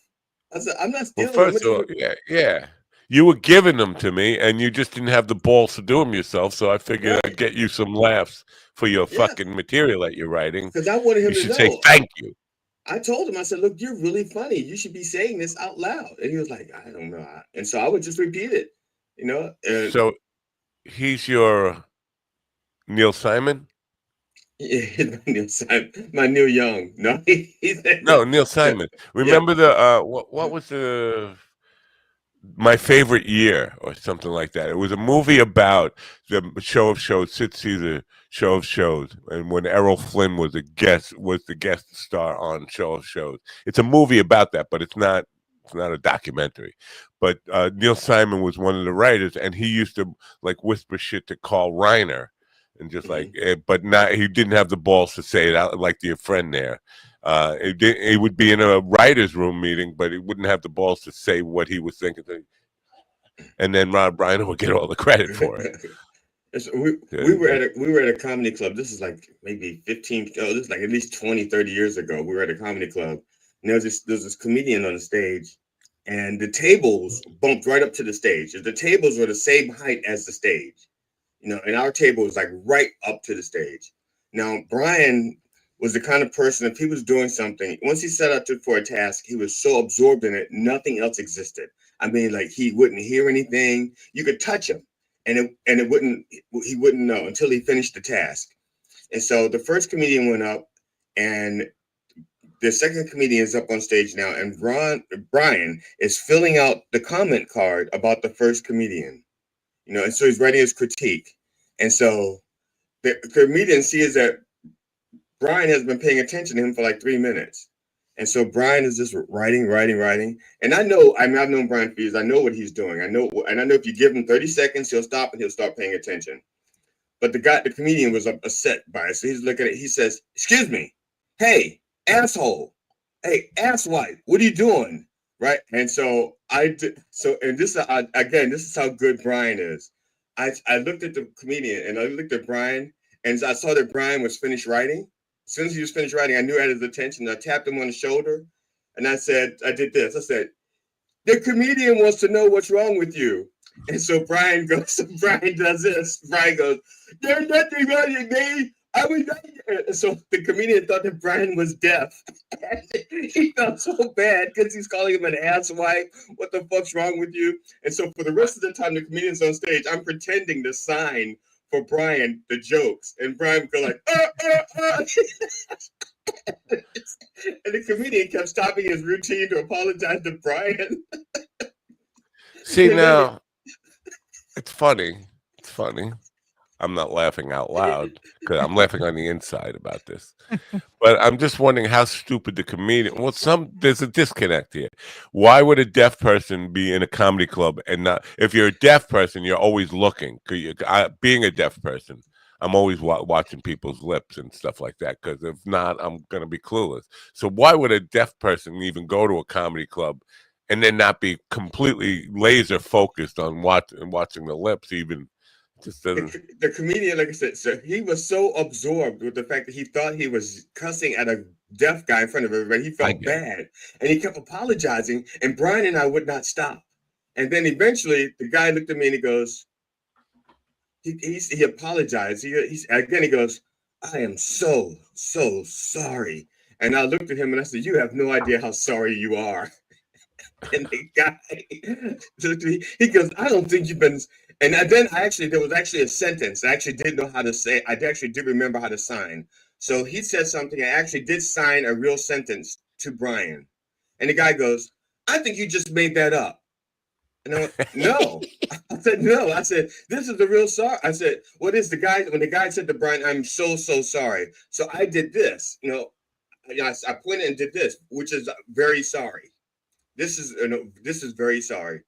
I said, "I'm not stealing them." First of all, yeah. You were giving them to me, and you just didn't have the balls to do them yourself. So I figured I'd get you some laughs for your fucking material that you're writing. Because I wanted him you to should know. say thank you. I told him, I said, "Look, you're really funny. You should be saying this out loud." And he was like, "I don't know." And so I would just repeat it, So he's your Neil Simon? Yeah, Neil Simon. My Neil Young. No, No, Neil Simon. Remember the what was My Favorite Year or something like that? It was a movie about the show of shows, Sid Caesar show of shows, and when Errol Flynn was the guest star on show of shows. It's a movie about that, but it's not a documentary. But Neil Simon was one of the writers, and he used to like whisper shit to Carl Reiner, and just like, but he didn't have the balls to say it out like your friend there. It would be in a writer's room meeting, but he wouldn't have the balls to say what he was thinking. And then Rob Reiner would get all the credit for it. We were at a comedy club. This is like maybe this is like at least 20, 30 years ago. We were at a comedy club, and there's this comedian on the stage, and the tables bumped right up to the stage. The tables were the same height as the stage, and our table was like right up to the stage. Now, Brian was the kind of person, if he was doing something, once he set out for a task, he was so absorbed in it, nothing else existed. I mean, like, he wouldn't hear anything. You could touch him, and he wouldn't know until he finished the task. And so the first comedian went up, and the second comedian is up on stage now, and Brian is filling out the comment card about the first comedian, and so he's writing his critique. And so the comedian sees that Brian has been paying attention to him for like 3 minutes. And so Brian is just writing. And I've known Brian for years. I know what he's doing. I know if you give him 30 seconds, he'll stop and he'll start paying attention. But the comedian was upset by it. So he's looking at it. He says, "Excuse me. Hey, asshole. Hey, asswipe. What are you doing?" Right. And so this is how good Brian is. I looked at the comedian and I looked at Brian, and I saw that Brian was finished writing. As soon as he was finished writing, I knew I had his attention. I tapped him on the shoulder, and I said, I did this. I said, the comedian wants to know what's wrong with you. And so Brian goes, Brian does this. Brian goes, there's nothing wrong with me. I was not. So the comedian thought that Brian was deaf. He felt so bad because he's calling him an asswipe. What the fuck's wrong with you? And so for the rest of the time the comedian's on stage, I'm pretending to sign for Brian the jokes. And Brian would go like, and the comedian kept stopping his routine to apologize to Brian. See, now, it's funny. It's funny. I'm not laughing out loud because I'm laughing on the inside about this. But I'm just wondering how stupid the comedian. Well, there's a disconnect here. Why would a deaf person be in a comedy club and not? If you're a deaf person, you're always looking. Being a deaf person, I'm always watching people's lips and stuff like that. Because if not, I'm gonna be clueless. So why would a deaf person even go to a comedy club and then not be completely laser focused on watching the lips even? Just the comedian, like I said, so he was so absorbed with the fact that he thought he was cussing at a deaf guy in front of everybody. He felt bad, and he kept apologizing. And Brian and I would not stop. And then eventually, the guy looked at me and he goes, he apologized. He goes, I am so sorry. And I looked at him and I said, you have no idea how sorry you are. And the guy looked at me, he goes, I don't think you've been. And then there was actually a sentence. I actually did know how to say. I actually did remember how to sign. So he said something. I actually did sign a real sentence to Brian. And the guy goes, I think you just made that up. And I went, no. I said, no. I said, this is the real sorry. I said, what is the guy? When the guy said to Brian, I'm so sorry. So I did this. I pointed and did this, which is very sorry. This is very sorry.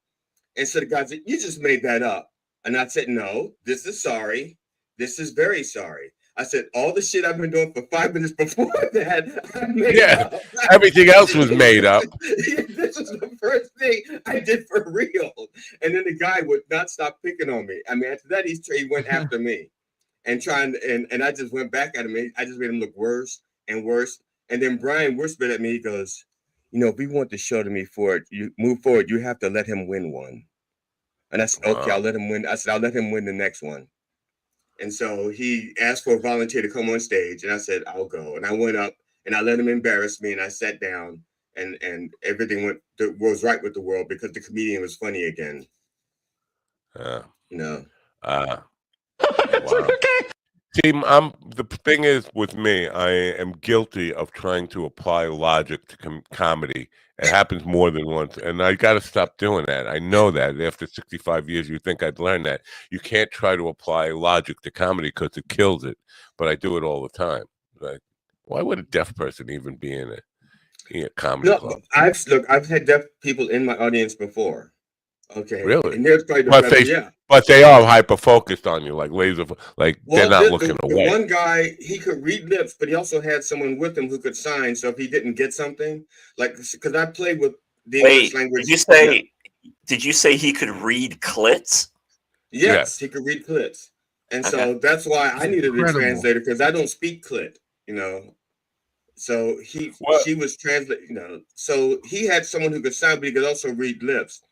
And so the guy said, you just made that up. And I said, no, this is sorry. This is very sorry. I said, all the shit I've been doing for 5 minutes before that, I made up. Everything else was made up. This is the first thing I did for real. And then the guy would not stop picking on me. I mean, after that, he went after me and and I just went back at him. I just made him look worse and worse. And then Brian whispered at me, he goes, if we want the show to move forward, you have to let him win one. And I said, okay, I'll let him win. I said, I'll let him win the next one. And so he asked for a volunteer to come on stage. And I said, I'll go. And I went up and I let him embarrass me. And I sat down and everything was right with the world because the comedian was funny again. Wow. See, the thing is with me, I am guilty of trying to apply logic to comedy. It happens more than once, and I got to stop doing that. I know that after 65 years, you think I'd learn that. You can't try to apply logic to comedy because it kills it, but I do it all the time. Like, why would a deaf person even be in a comedy club? I've had deaf people in my audience before. Okay. Really? And there's probably but they are hyper focused on you, like laser. They're not looking away. The one guy, he could read lips, but he also had someone with him who could sign. So if he didn't get something, because I played with the English language. Did you say he could read clits? Yes, he could read clits, and so that's why I needed a translator because I don't speak clit. So she was translating. So he had someone who could sign, but he could also read lips.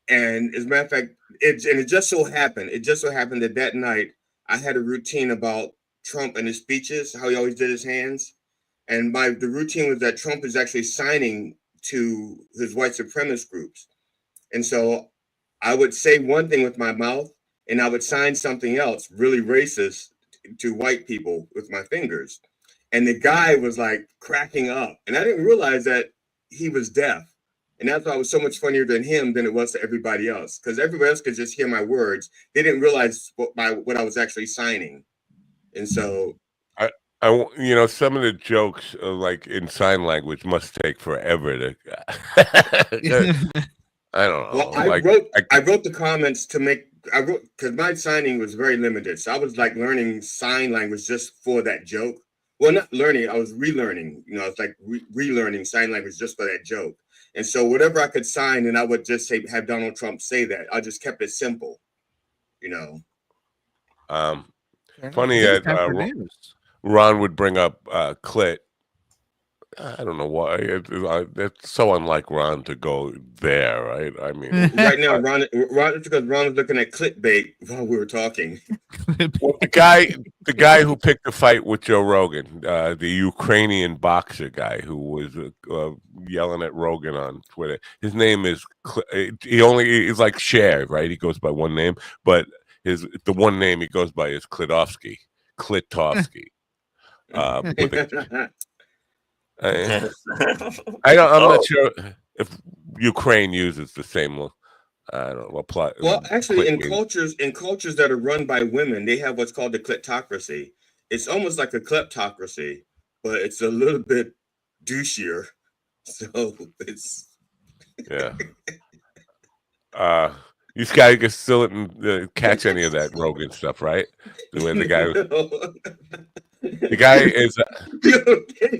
And as a matter of fact, it just so happened that night I had a routine about Trump and his speeches, how he always did his hands. And the routine was that Trump is actually signing to his white supremacist groups. And so I would say one thing with my mouth and I would sign something else really racist to white people with my fingers. And the guy was like cracking up. And I didn't realize that he was deaf. And that's why it was so much funnier than him than it was to everybody else. Because everybody else could just hear my words. They didn't realize what I was actually signing. And so some of the jokes like in sign language must take forever to I don't know. Well, I wrote the comments because my signing was very limited. So I was like learning sign language just for that joke. Well, not learning, I was relearning. It's like relearning sign language just for that joke. And so whatever I could sign, and I would just have Donald Trump say that. I just kept it simple, Funny that Ron would bring up clit. I don't know why. It's so unlike Ron to go there, right? I mean, right now, Ron, because Ron was looking at clickbait while we were talking. Well, the guy who picked the fight with Joe Rogan, the Ukrainian boxer guy who was yelling at Rogan on Twitter. His name is he's like Cher, right? He goes by one name, but the one name he goes by is Klitovsky. I'm not sure if Ukraine uses the same. I don't know. Apply. Well, actually, in cultures that are run by women, they have what's called the kleptocracy. It's almost like a kleptocracy, but it's a little bit douchier. So it's yeah. You guys can still didn't catch any of that Rogan stuff, right? When the guy is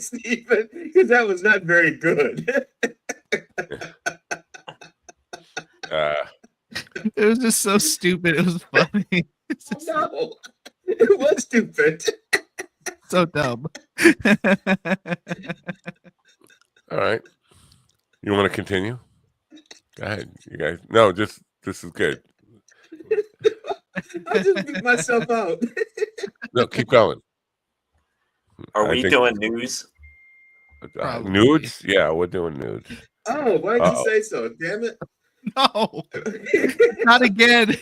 Stephen, because that was not very good. It was just so stupid. It was funny. No, it was stupid. So dumb. All right. You want to continue? Go ahead, you guys. No, this is good. I just beat myself out. No, keep going. Are we doing news? Nudes? Yeah, we're doing nudes. Oh, why did you say so? Damn it. No. Not again.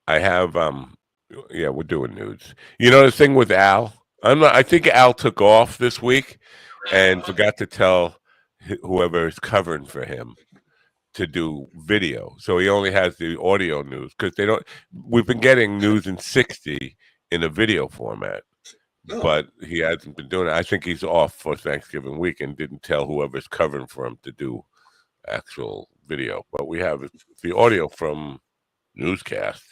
I have yeah, we're doing nudes. You know the thing with Al? I think Al took off this week and forgot to tell whoever is covering for him to do video. So he only has the audio news because we've been getting news in 60 in a video format. Oh. But he hasn't been doing it. I think he's off for Thanksgiving week and didn't tell whoever's covering for him to do actual video. But we have the audio from newscast.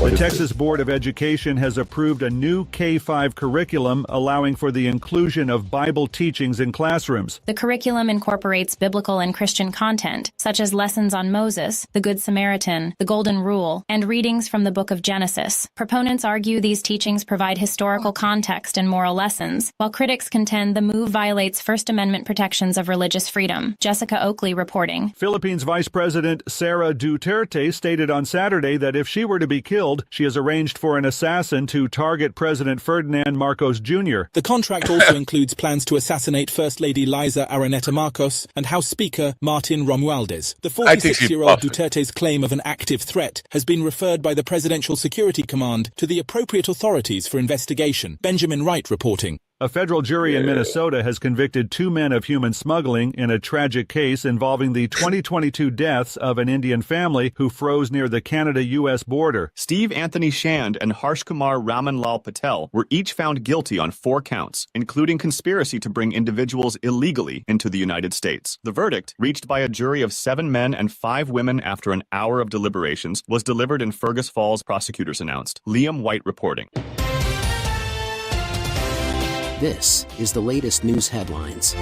The Texas Board of Education has approved a new K-5 curriculum allowing for the inclusion of Bible teachings in classrooms. The curriculum incorporates biblical and Christian content, such as lessons on Moses, the Good Samaritan, the Golden Rule, and readings from the book of Genesis. Proponents argue these teachings provide historical context and moral lessons, while critics contend the move violates First Amendment protections of religious freedom. Jessica Oakley reporting. Philippines Vice President Sara Duterte stated on Saturday that if she were to be killed, she has arranged for an assassin to target President Ferdinand Marcos Jr. The contract also includes plans to assassinate First Lady Liza Araneta Marcos and House Speaker Martin Romualdez. The 46-year-old Duterte's claim of an active threat has been referred by the Presidential Security Command to the appropriate authorities for investigation. Benjamin Wright reporting. A federal jury in Minnesota has convicted 2 men of human smuggling in a tragic case involving the 2022 deaths of an Indian family who froze near the Canada-U.S. border. Steve Anthony Shand and Harsh Kumar Ramanlal Patel were each found guilty on 4 counts, including conspiracy to bring individuals illegally into the United States. The verdict, reached by a jury of 7 men and 5 women after an hour of deliberations, was delivered in Fergus Falls, prosecutors announced. Liam White reporting. This is the latest news headlines.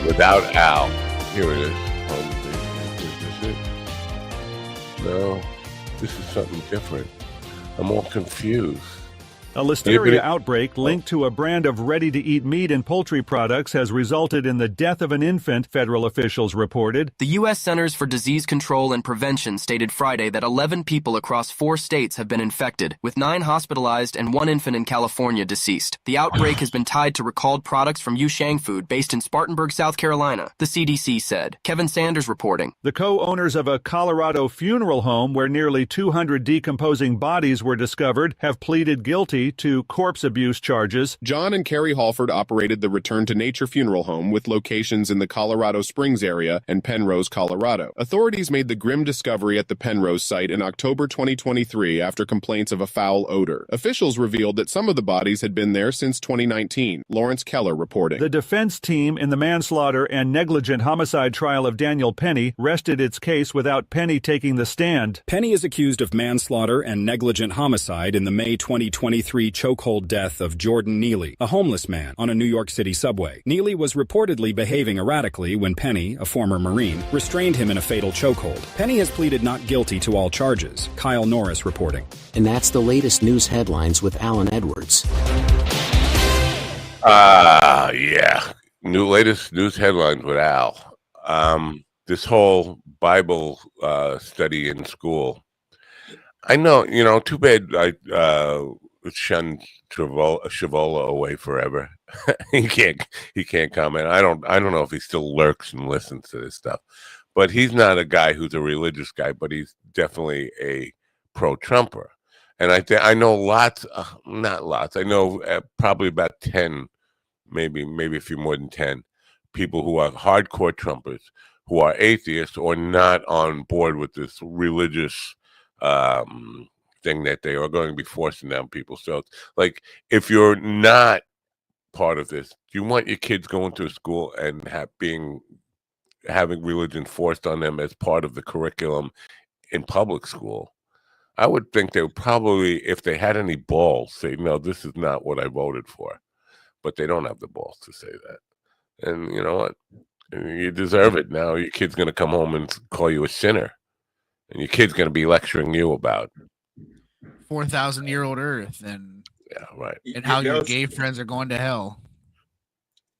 Without Al. Here it is. No, this is something different. I'm all confused. A listeria outbreak linked to a brand of ready-to-eat meat and poultry products has resulted in the death of an infant, federal officials reported. The U.S. Centers for Disease Control and Prevention stated Friday that 11 people across 4 states have been infected, with 9 hospitalized and 1 infant in California deceased. The outbreak has been tied to recalled products from Yushang Food based in Spartanburg, South Carolina, the CDC said. Kevin Sanders reporting. The co-owners of a Colorado funeral home where nearly 200 decomposing bodies were discovered have pleaded guilty to corpse abuse charges. John and Carrie Halford operated the Return to Nature funeral home with locations in the Colorado Springs area and Penrose, Colorado. Authorities made the grim discovery at the Penrose site in October 2023 after complaints of a foul odor. Officials revealed that some of the bodies had been there since 2019. Lawrence Keller reporting. The defense team in the manslaughter and negligent homicide trial of Daniel Penny rested its case without Penny taking the stand. Penny is accused of manslaughter and negligent homicide in the May 2023 2023 chokehold death of Jordan Neely, a homeless man on a New York City subway. Neely was reportedly behaving erratically when Penny, a former Marine, restrained him in a fatal chokehold. Penny has pleaded not guilty to all charges. Kyle Norris reporting. And that's the latest news headlines with Alan Edwards. Yeah. Latest news headlines with Al. This whole Bible study in school. I know, too bad I shunned Shavola away forever. he can't comment. I don't know if he still lurks and listens to this stuff. But he's not a guy who's a religious guy, but he's definitely a pro-Trumper. And I know lots, not lots. I know probably about 10, maybe a few more than 10 people who are hardcore Trumpers, who are atheists or not on board with this religious thing that they are going to be forcing down people's throats. Like, if you're not part of this, do you want your kids going to a school and having religion forced on them as part of the curriculum in public school? I would think they would probably, if they had any balls, say, no, this is not what I voted for. But they don't have the balls to say that. And you know what? You deserve it now. Your kid's going to come home and call you a sinner. And your kid's going to be lecturing you about 4,000-year-old Earth and right, and how your gay friends are going to hell.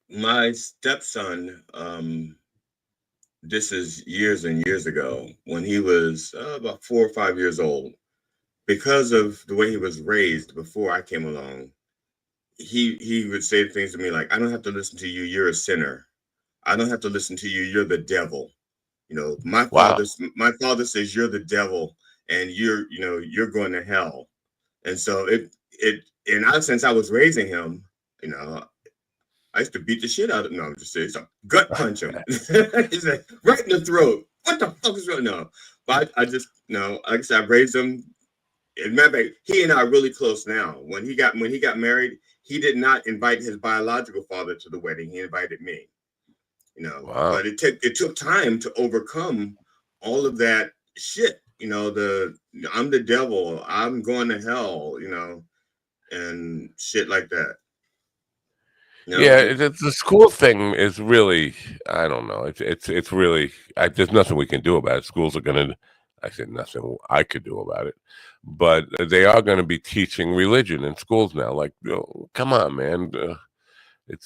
My stepson, this is years and years ago, when he was about 4 or 5 years old, because of the way he was raised before I came along, he would say things to me like, "I don't have to listen to you. You're a sinner. I don't have to listen to you. You're the devil." My father says you're the devil, and you're going to hell. And so since I was raising him, I used to beat the shit out of him. No, I'm just saying, so gut punch him. He's like, right in the throat. What the fuck is wrong? No, but I just like I said, I raised him. Remember, he and I are really close now. When he got married, he did not invite his biological father to the wedding. He invited me. Wow. But it took time to overcome all of that shit. I'm the devil, I'm going to hell, and shit like that. Yeah, the school thing is really, I don't know. It's really, there's nothing we can do about it. Schools are going to, I said nothing I could do about it, but they are going to be teaching religion in schools now. Like, come on, man.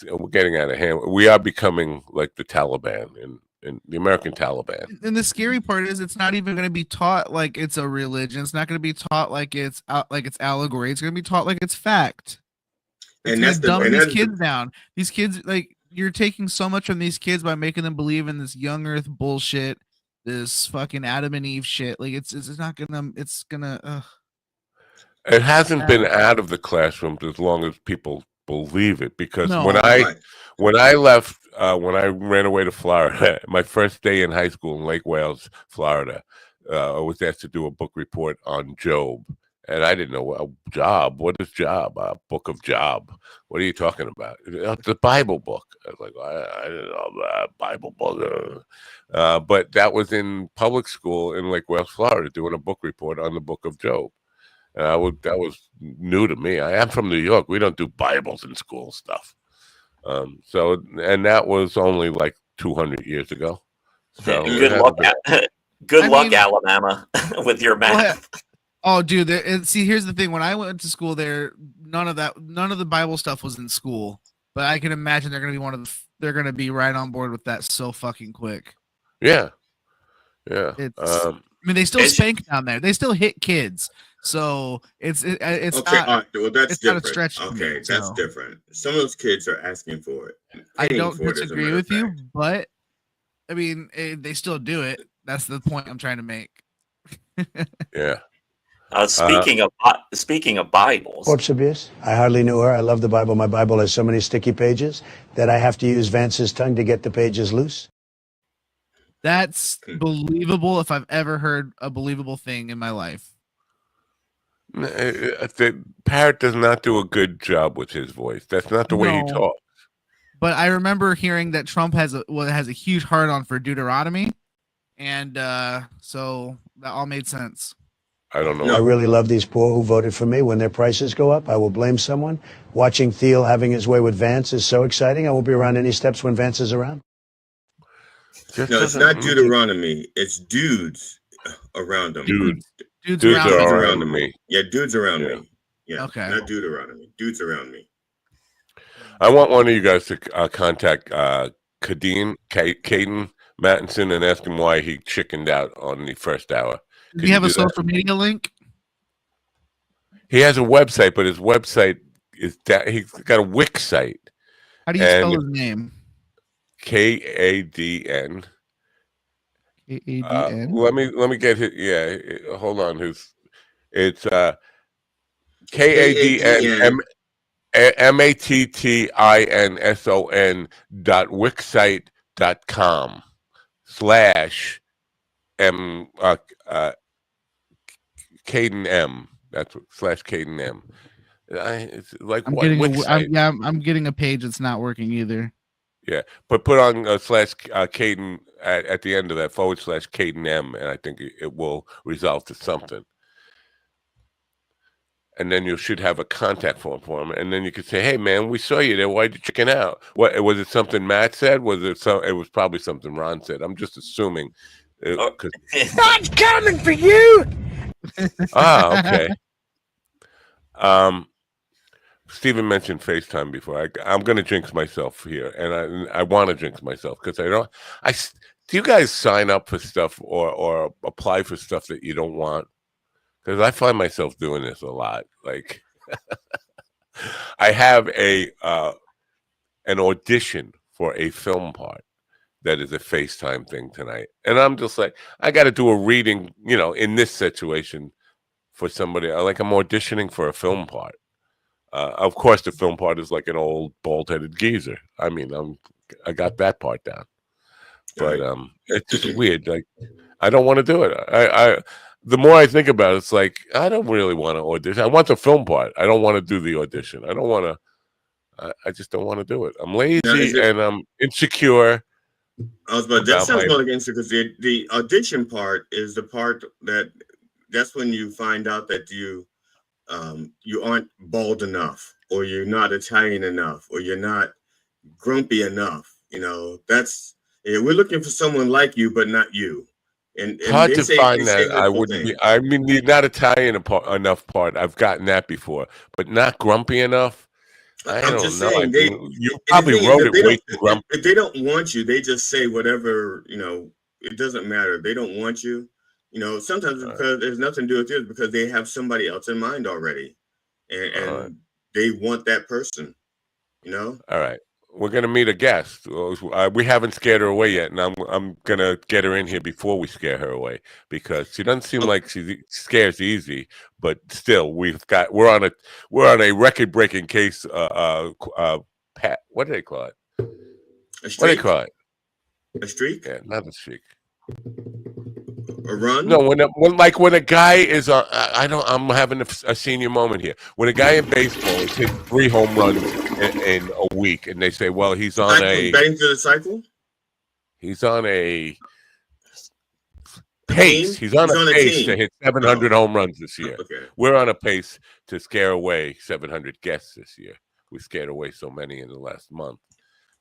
We're getting out of hand. We are becoming like the Taliban in the American Taliban. And the scary part is, it's not even going to be taught like it's a religion. It's not going to be taught like it's allegory. It's going to be taught like it's fact. It's going to dumb these kids down. These kids, like, you're taking so much from these kids by making them believe in this young Earth bullshit, this fucking Adam and Eve shit. Like, it's not gonna. It's gonna. It hasn't been out of the classrooms as long as people believe it, because when I left, when I ran away to Florida, my first day in high school in Lake Wales, Florida, I was asked to do a book report on Job, and I didn't know a Job. What is Job? A book of Job? What are you talking about? The Bible book. I was like, I didn't know that Bible book. But that was in public school in Lake Wales, Florida, doing a book report on the book of Job. And that was new to me. I am from New York. We don't do Bibles in school stuff. And that was only like 200 years ago. So good luck, Alabama, with your math. Oh, dude! And see, here's the thing. When I went to school there, none of the Bible stuff was in school. But I can imagine they're going to be right on board with that so fucking quick. Yeah. I mean, they still spank down there. They still hit kids. So it's okay. Not, well, that's it's different. Not a stretch. Okay, that's different. Some of those kids are asking for it. I don't disagree with you, but I mean, they still do it. That's the point I'm trying to make. Yeah. Speaking of Bibles. Corpse abuse. I hardly knew her. I love the Bible. My Bible has so many sticky pages that I have to use Vance's tongue to get the pages loose. That's believable if I've ever heard a believable thing in my life. The Parrot does not do a good job with his voice. That's not the way he talks. But I remember hearing that Trump has a huge hard on for Deuteronomy, and so that all made sense. I don't know. I really love these poor who voted for me. When their prices go up, I will blame someone. Watching Thiel having his way with Vance is so exciting. I won't be around any steps when Vance is around. No, it's not Deuteronomy. It's dudes around them. Dudes around me. Yeah, dudes around Yeah. me. Yeah, Okay. not Deuteronomy. Dudes around me. I want one of you guys to contact Caden Mattinson and ask him why he chickened out on the first hour. Do you have a social media link? He has a website, but his website is he's got a Wix site. How do you spell his name? Kadn. Kadn. Let me get his. Yeah, hold on. It's Kadn mattinson.wixsite.com / Caden M. That's / Caden M. It's like I'm getting a page that's not working either. Yeah, but put on / Caden at the end of that / Caden M, and I think it will resolve to something. And then you should have a contact form for him, and then you could say, "Hey, man, we saw you there. Why'd you chicken out? What was it? Something Matt said? Was it so? It was probably something Ron said. I'm just assuming. That's coming for you. Okay. Stephen mentioned FaceTime before. I'm going to jinx myself here, and I want to jinx myself because I don't. Do you guys sign up for stuff or apply for stuff that you don't want? Because I find myself doing this a lot. Like, I have an audition for a film part that is a FaceTime thing tonight, and I'm just like, I got to do a reading, in this situation for somebody. Like, I'm auditioning for a film part. Of course, the film part is like an old bald-headed geezer. I mean, I got that part down, but it's just weird. Like, I don't want to do it. The more I think about it, it's like I don't really want to audition. I want the film part. I don't want to do the audition. I don't want to. I just don't want to do it. I'm lazy and I'm insecure. I was about that sounds more like insecure because the audition part is the part that's when you find out that you aren't bald enough, or you're not Italian enough, or you're not grumpy enough. That's we're looking for someone like you, but not you. And hard to find that. I wouldn't be. I mean, the not Italian enough part. I've gotten that before, but not grumpy enough. I don't know. Saying, you probably wrote it way too grumpy. If they don't want you, they just say whatever. It doesn't matter. They don't want you. Sometimes because there's nothing to do with it, because they have somebody else in mind already, and they want that person. All right. We're gonna meet a guest. We haven't scared her away yet, and I'm gonna get her in here before we scare her away because she doesn't seem like she scares easy. But still, we're on a record-breaking case. Pat, what do they call it? A streak? What do they call it? A streak? Yeah, not a streak. A run? No, when a guy is I'm having a senior moment here. When a guy in baseball has hit 3 home runs in a week, and they say, "Well, he's on batting to the cycle." He's on a pace. He's on a pace to hit 700 home runs this year. Okay. We're on a pace to scare away 700 guests this year. We scared away so many in the last month,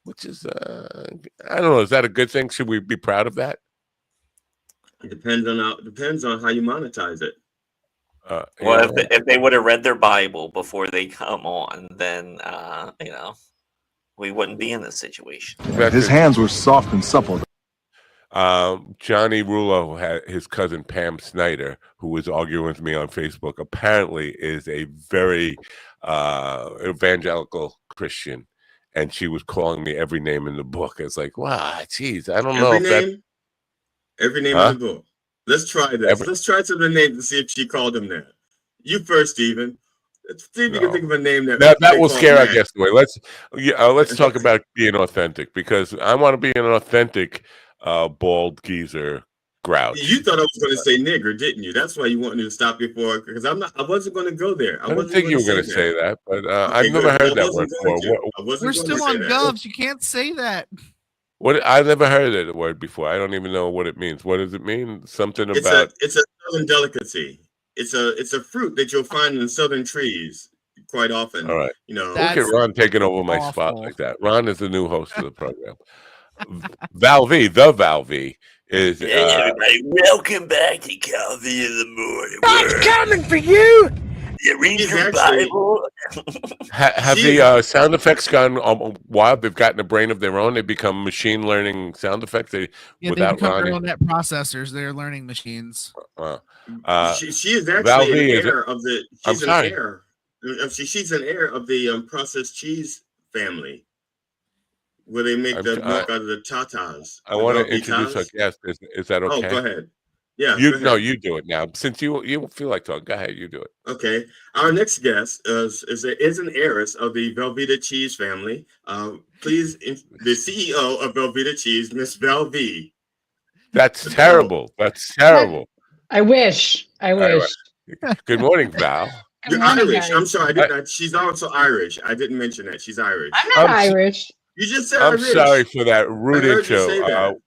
which is I don't know. Is that a good thing? Should we be proud of that? It depends on how you monetize it. Well, if they would have read their Bible before they come on, then we wouldn't be in this situation. His hands were soft and supple. Johnny Rulo had his cousin Pam Snyder, who was arguing with me on Facebook, apparently is a very evangelical Christian, and she was calling me every name in the book. It's like, wow, geez, I don't know if that. Every name in the book. Let's try this. Let's try some of the names and see if she called him that. You first, Stephen. Let's see if you can think of a name that will scare our guests away. Let's talk about being authentic, because I want to be an authentic bald geezer grouch. You thought I was going to say nigger, didn't you? That's why you wanted me to stop before, because I wasn't going to go there. I didn't think you were going to say that, but I've never heard that word before. We're still on Govs. You can't say that. I've never heard that word before. I don't even know what it means. What does it mean? Something about it's a southern delicacy. It's a fruit that you'll find in southern trees quite often. All right. You know, Look at Ron taking over my spot like that. Ron is the new host of the program. Val V, the Val V, is. Hey, everybody, welcome back to Coffee in the Morning. God's coming for you! You read your Bible. Have the sound effects gone wild? They've gotten a brain of their own. They become machine learning sound effects. They without become Ron. neural net processors. They're learning machines. she is actually an heir of the. She's an heir. She's an heir of the processed cheese family, where they make the milk out of the tatas. I want to introduce our guest. Is that okay? Oh, go ahead. Yeah, No, you do it now. Since you feel like talking, go ahead. You do it. Okay. Our next guest is an heiress of the Velveeta cheese family. Please, the CEO of Velveeta Cheese, Miss Val V. That's terrible. That's terrible. I wish. Good morning, Val. You're Irish. I'm sorry. She's also Irish. I didn't mention that. She's Irish. I'm not Irish. You just said I'm Irish. sorry for that rude intro.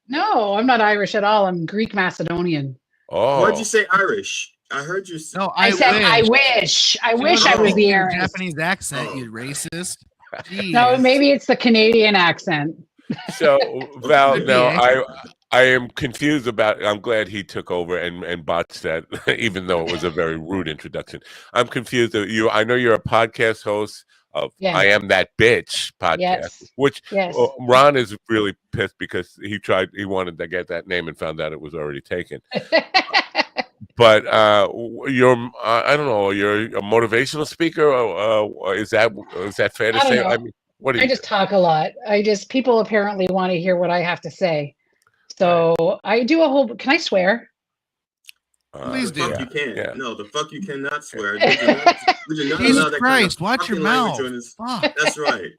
No, I'm not Irish at all. I'm Greek Macedonian. Oh. Why'd you say Irish? I heard you say. No, I said I wish. I wish I was the heiress. Japanese accent, you racist. Jeez. No, maybe it's the Canadian accent. So, Val, no, I am confused about. I'm glad he took over and botched that, even though it was a very rude introduction. I'm confused. I know you're a podcast host of I Am That Bitch podcast, which Ron is really pissed because he wanted to get that name and found out it was already taken. But you're I don't know, you're a motivational speaker. Is that fair to say? I mean, what do you? I just talk a lot. People apparently want to hear what I have to say. So I do a whole. Can I swear? Please do. You can't. Yeah. No, the fuck you cannot swear. We do not Jesus allow that Christ, kind of watch your fucking mouth. language. That's right.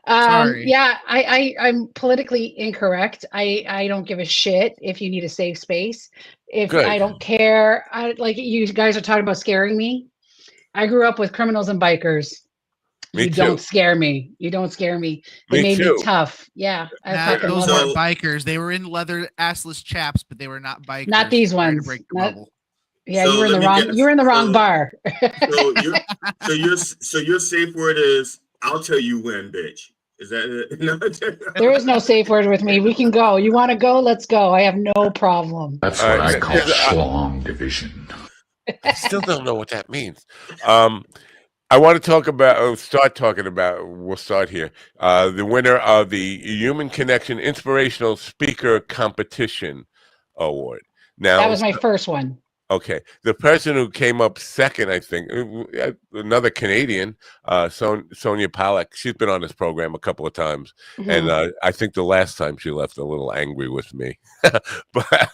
Sorry. Yeah, I'm politically incorrect. I don't give a shit if you need a safe space. If Good. I don't care, like you guys are talking about scaring me. I grew up with criminals and bikers. Me too. Don't scare me. You don't scare me. They made me tough. Yeah. Those weren't bikers. They were in leather assless chaps, but they were not bikers. Not these ones. Break the bubble. Yeah, you were in the wrong. You were in the wrong bar. So your safe word is "I'll tell you when, bitch." Is that it? No. There is no safe word with me. We can go. You want to go? Let's go. I have no problem. That's what I call schlong division. I still don't know what that means. I want to start talking about, we'll start here, the winner of the Human Connection Inspirational Speaker Competition Award. Now, that was my first one. Okay. The person who came up second, I think, another Canadian, Sonia Pollack, she's been on this program a couple of times. Mm-hmm. And I think the last time she left a little angry with me. But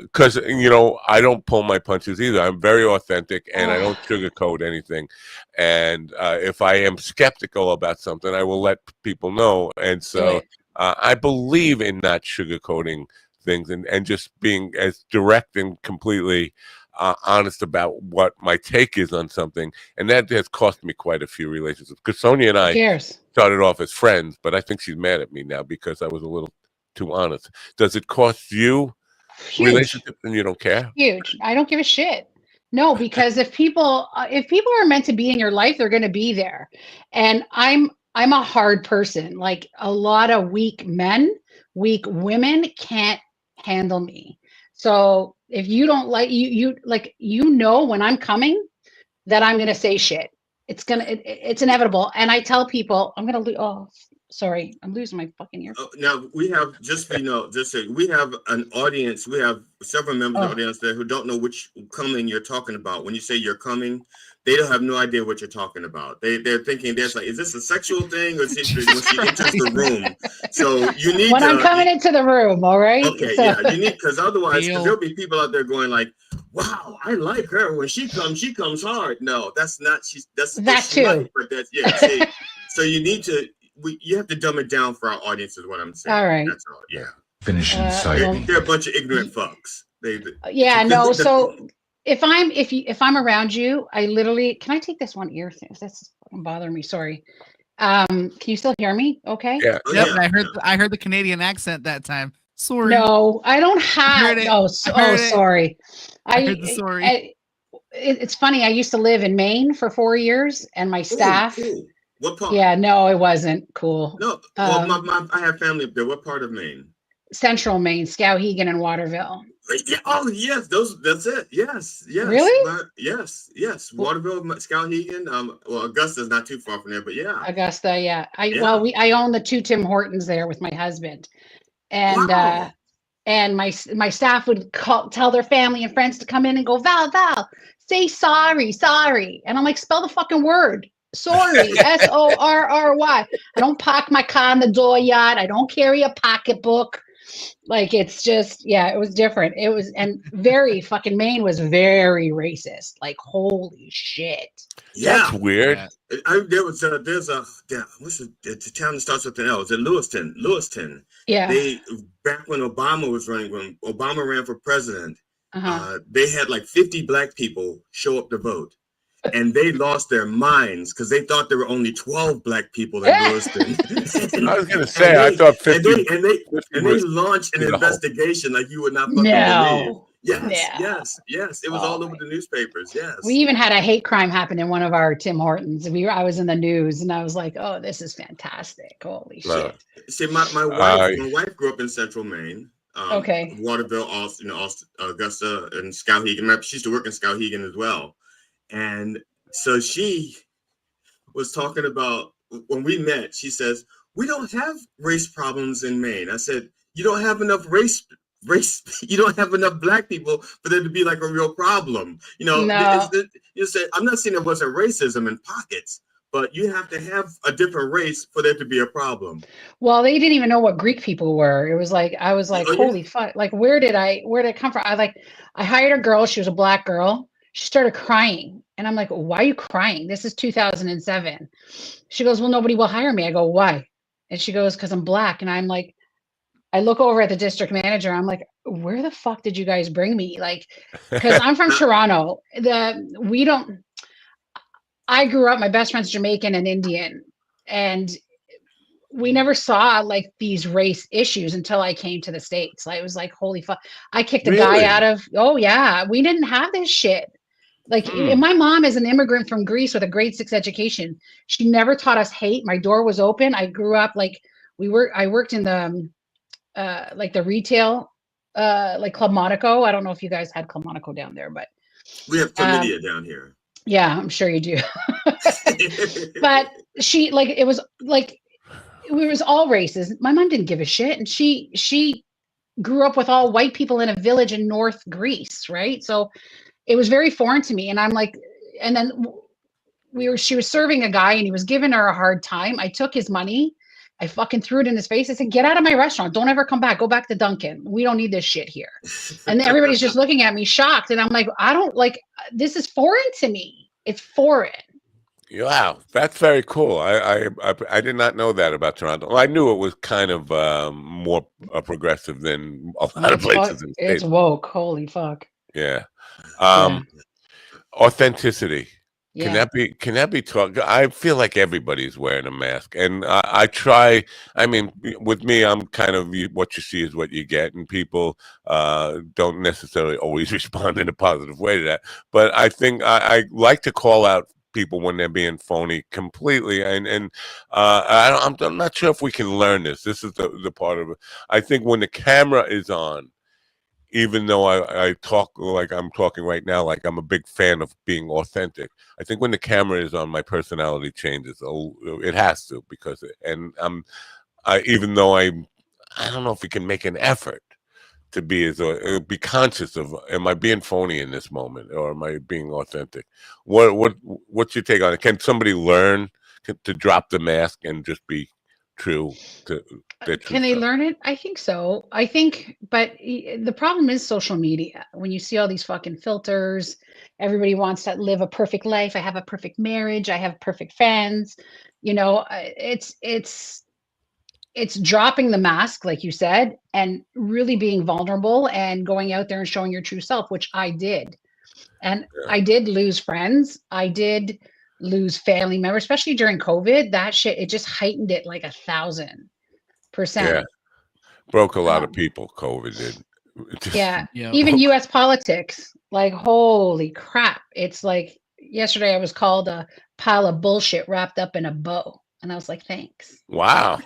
because, I don't pull my punches either. I'm very authentic and I don't sugarcoat anything. And if I am skeptical about something, I will let people know. And so I believe in not sugarcoating things and just being as direct and completely honest about what my take is on something. And that has cost me quite a few relationships, because Sonia and I started off as friends, but I think she's mad at me now because I was a little too honest. Does it cost you relationships and you don't care? Huge. I don't give a shit. No, because if people are meant to be in your life, they're going to be there. And I'm a hard person. Like a lot of weak weak women can't handle me. So if you don't like when I'm coming that I'm gonna say shit. It's inevitable. And I tell people I'm gonna sorry, I'm losing my fucking ear. Now we have we have an audience. We have several members of the audience there who don't know which coming you're talking about. When you say you're coming, they don't have no idea what you're talking about. They're thinking is this a sexual thing or is it when she enters the room? So you need I'm coming into the room, all right? Okay, you need, because otherwise there'll be people out there going like, "Wow, I like her. When she comes hard." No, that's not. That's too. Like, but that's so you need to. You have to dumb it down for our audience, is what I'm saying. All right. That's all. Yeah. Finish inside. They're a bunch of ignorant fucks. So if I'm around you, I literally can I take this one ear thing? That's bothering me. Sorry. Can you still hear me? Okay. Yeah. Yep. Yeah. I heard the Canadian accent that time. Sorry. No, I don't have. Sorry. I heard the sorry. it's funny. I used to live in Maine for 4 years, and my staff. Cool. What part? Yeah, no, it wasn't cool. No, well, I have family up there. What part of Maine? Central Maine, Skowhegan and Waterville. Yeah, oh yes, that's it. Yes. Really? Yes. Waterville, Skowhegan. Well, Augusta's not too far from there, but yeah. Augusta, yeah. I own the 2 Tim Hortons there with my husband, and Wow. And my staff would tell their family and friends to come in and go, Val, say sorry. And I'm like, spell the fucking word. Sorry, SORRY. I don't park my car in the dooryard. I don't carry a pocketbook. Like, it's just, yeah, it was different. It was, and very fucking Maine was very racist. Like, holy shit. Yeah. That's weird. There's what's the town that starts with an L? Is it Lewiston? Yeah. Back when Obama was running, when Obama ran for president, they had like 50 black people show up to vote. And they lost their minds because they thought there were only 12 black people in Lewiston. I was going to say, I thought 50. And they launched an investigation like you would not fucking believe. Yes. It was all over the newspapers. Yes. We even had a hate crime happen in one of our Tim Hortons. I was in the news, and I was like, "Oh, this is fantastic! Holy shit!" See, my wife grew up in Central Maine. Okay. Waterville, Austin, Augusta, and Skowhegan. She used to work in Skowhegan as well, and so she was talking about when we met. She says, "We don't have race problems in Maine." I said, "You don't have enough race, you don't have enough black people for there to be like a real problem." You said, I'm not saying there wasn't racism in pockets, but you have to have a different race for there to be a problem. Well, they didn't even know what Greek people were. It was like, I was like, holy fuck, like, where did it come from? I hired a girl. She was a black girl. She started crying. And I'm like, why are you crying? This is 2007. She goes, well, nobody will hire me. I go, why? And she goes, because I'm black. And I'm like, I look over at the district manager. I'm like, where the fuck did you guys bring me? Like, because I'm from Toronto. I grew up, my best friend's Jamaican and Indian. And we never saw like these race issues until I came to the States. Like, it was like, holy fuck. I kicked a guy out of, oh yeah, we didn't have this shit. Like, my mom is an immigrant from Greece with a grade 6 education. She never taught us hate. My door was open. I grew up like, I worked in the, like the retail, like Club Monaco. I don't know if you guys had Club Monaco down there, but we have chlamydia down here. Yeah, I'm sure you do. But it was all races. My mom didn't give a shit, and she grew up with all white people in a village in North Greece, right? So it was very foreign to me, and I'm like, and then she was serving a guy, and he was giving her a hard time. I took his money. I fucking threw it in his face. I said, get out of my restaurant. Don't ever come back. Go back to Dunkin'. We don't need this shit here. And everybody's just looking at me shocked. And I'm like, this is foreign to me. It's foreign. Wow, that's very cool. I did not know that about Toronto. Well, I knew it was kind of more progressive than a lot of places in the States. It's woke. Holy fuck. Yeah. Authenticity. Can that be taught? I feel like everybody's wearing a mask, and I try. I mean, with me, I'm kind of what you see is what you get, and people don't necessarily always respond in a positive way to that. But I think I like to call out people when they're being phony completely, and I'm not sure if we can learn this. This is the part of it. I think when the camera is on, even though I talk like I'm talking right now, like I'm a big fan of being authentic, I think when the camera is on, my personality changes. Oh, it has to, because even though I don't know if we can make an effort to be conscious of, am I being phony in this moment, or am I being authentic? What's your take on it? Can somebody learn to drop the mask and just be true to their true Can they self? learn it? I think so. But the problem is social media. When you see all these fucking filters, everybody wants to live a perfect life. I have a perfect marriage. I have perfect friends. It's dropping the mask, like you said, and really being vulnerable and going out there and showing your true self, which I did. And I did lose friends. I did lose family members, especially during COVID. That shit, it just heightened it like 1,000%. Yeah, broke a lot of people. COVID did. Yeah. Yeah. Even US politics, like, holy crap. It's like yesterday I was called a pile of bullshit wrapped up in a bow. And I was like, thanks. Wow.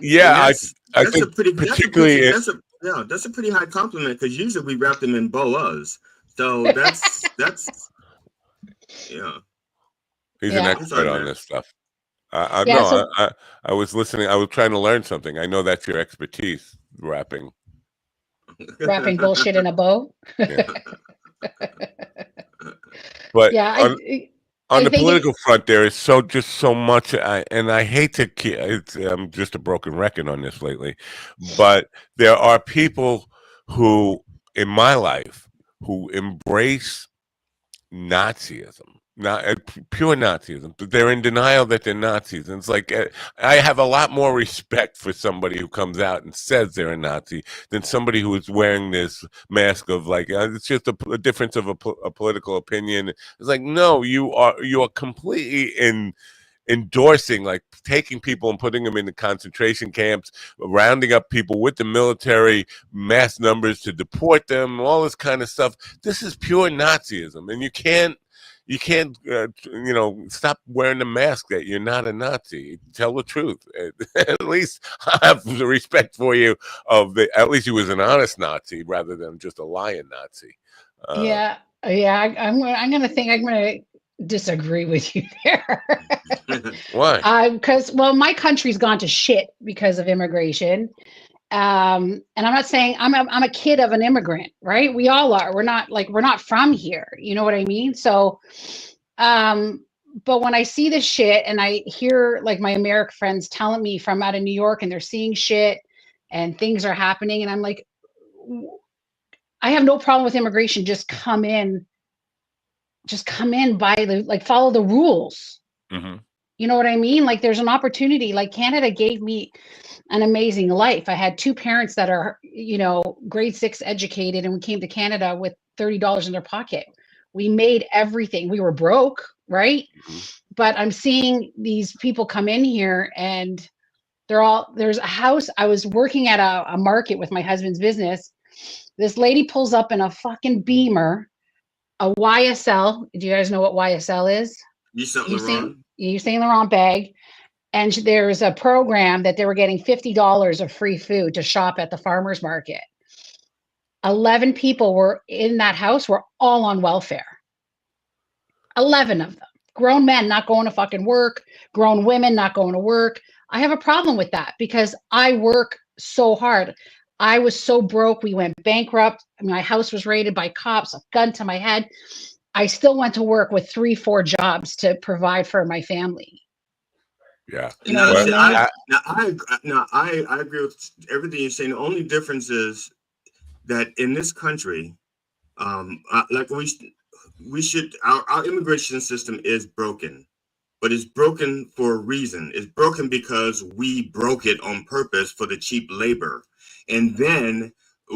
Yeah, I that's think a pretty particularly that's a pretty high compliment because usually we wrap them in boas. So that's yeah. he's an expert on this stuff. I was listening. I was trying to learn something. I know that's your expertise, rapping. Wrapping bullshit in a bow. Yeah. But yeah, on I the think political front, there is just so much, and I hate to keep. I'm just a broken record on this lately, but there are people who, in my life, who embrace Nazism, not pure Nazism. They're in denial that they're Nazis, and it's like I have a lot more respect for somebody who comes out and says they're a Nazi than somebody who is wearing this mask of like it's just a difference of a political opinion. It's like no, you are completely endorsing, like taking people and putting them in the concentration camps, rounding up people with the military mass numbers to deport them, all this kind of stuff. This is pure Nazism, and you can't stop wearing the mask that you're not a Nazi. Tell the truth. At least I have the respect for you at least you was an honest Nazi rather than just a lying Nazi. I'm gonna disagree with you there. Why? Because my country's gone to shit because of immigration. And I'm not saying I'm a kid of an immigrant, right? We all are. We're not from here. You know what I mean? So, but when I see this shit and I hear like my American friends telling me from out of New York and they're seeing shit and things are happening, and I'm like, I have no problem with immigration. Just come in follow the rules. Mm-hmm. You know what I mean? Like there's an opportunity. Like Canada gave me an amazing life. I had two parents that are, grade 6 educated, and we came to Canada with $30 in their pocket. We made everything. We were broke, right? Mm-hmm. But I'm seeing these people come in here and there's a house. I was working at a market with my husband's business. This lady pulls up in a fucking Beamer, a YSL. Do you guys know what YSL is? You Saint Laurent bag. And there's a program that they were getting $50 of free food to shop at the farmer's market. 11 people were in that house, were all on welfare. 11 of them. Grown men not going to fucking work, grown women not going to work. I have a problem with that because I work so hard. I was so broke. We went bankrupt. My house was raided by cops, a gun to my head. I still went to work with 3-4 jobs to provide for my family. Yeah. You know what I mean? I agree with everything you're saying. The only difference is that in this country, like we should, our immigration system is broken, but it's broken for a reason. It's broken because we broke it on purpose for the cheap labor. And then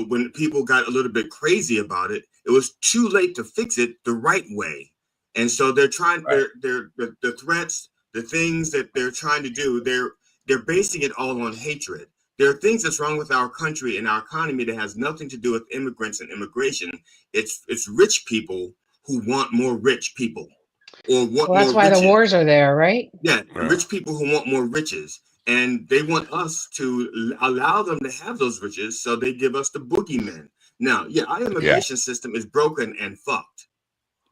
when people got a little bit crazy about it, it was too late to fix it the right way. And so they're trying, the threats, the things that they're trying to do, they're basing it all on hatred. There are things that's wrong with our country and our economy that has nothing to do with immigrants and immigration. It's rich people who want more rich people, or want that's more why riches. The wars are there, right? Yeah, rich people who want more riches, and they want us to allow them to have those riches, so they give us the boogeymen. Now, our immigration system is broken and fucked,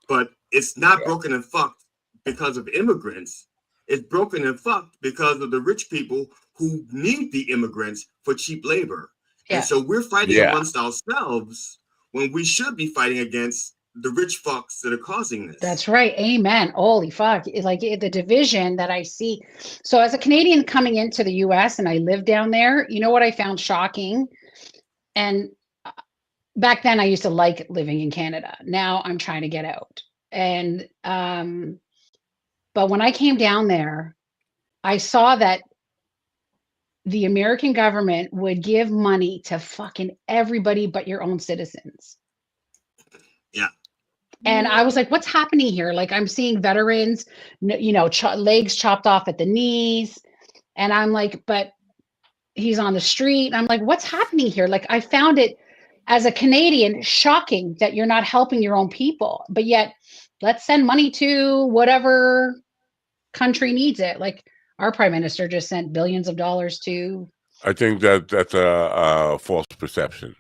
but it's not broken and fucked because of immigrants. It's broken and fucked because of the rich people who need the immigrants for cheap labor. And so we're fighting amongst ourselves when we should be fighting against the rich fucks that are causing this. That's right. Amen. Holy fuck. Like the division that I see. So as a Canadian coming into the US and I live down there, you know what I found shocking? And back then I used to like living in Canada. Now I'm trying to get out. And, but when I came down there, I saw that the American government would give money to fucking everybody but your own citizens. Yeah. And I was like, what's happening here? Like I'm seeing veterans, legs chopped off at the knees. And I'm like, but he's on the street. And I'm like, what's happening here? Like, I found it as a Canadian shocking that you're not helping your own people, but yet let's send money to whatever country needs it. Like our prime minister just sent billions of dollars to. I think that's a false perception,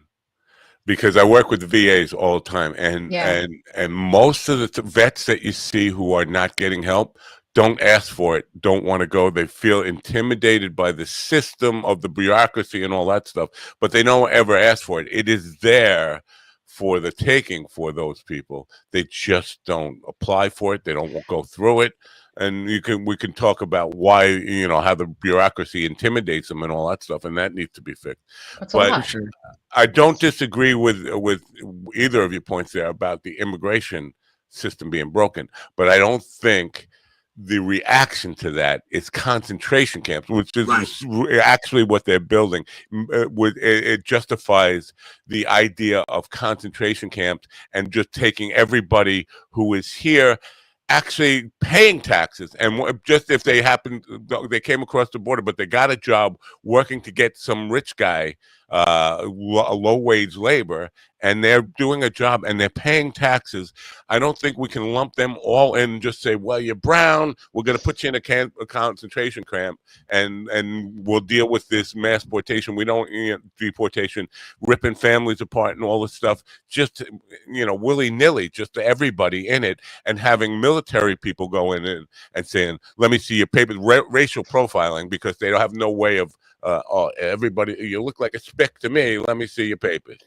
because I work with the VAs all the time, and most of the vets that you see who are not getting help don't ask for it, don't want to go. They feel intimidated by the system of the bureaucracy and all that stuff, but they don't ever ask for it. It is there for the taking for those people. They just don't apply for it. They don't go through it. And we can talk about why, how the bureaucracy intimidates them and all that stuff, and that needs to be fixed. But I don't disagree with either of your points there about the immigration system being broken, but I don't think the reaction to that is concentration camps, which is actually what they're building. It justifies the idea of concentration camps and just taking everybody who is here actually paying taxes, and just if they came across the border, but they got a job working to get some rich guy low wage labor, and they're doing a job and they're paying taxes. I don't think we can lump them all in and just say, well, you're brown, we're going to put you in a concentration camp, and we'll deal with this mass deportation. We don't deportation, ripping families apart and all this stuff, just willy-nilly, just to everybody in it, and having military people go in and saying, let me see your papers, racial profiling, because they don't have no way of everybody, you look like a speck to me, let me see your papers.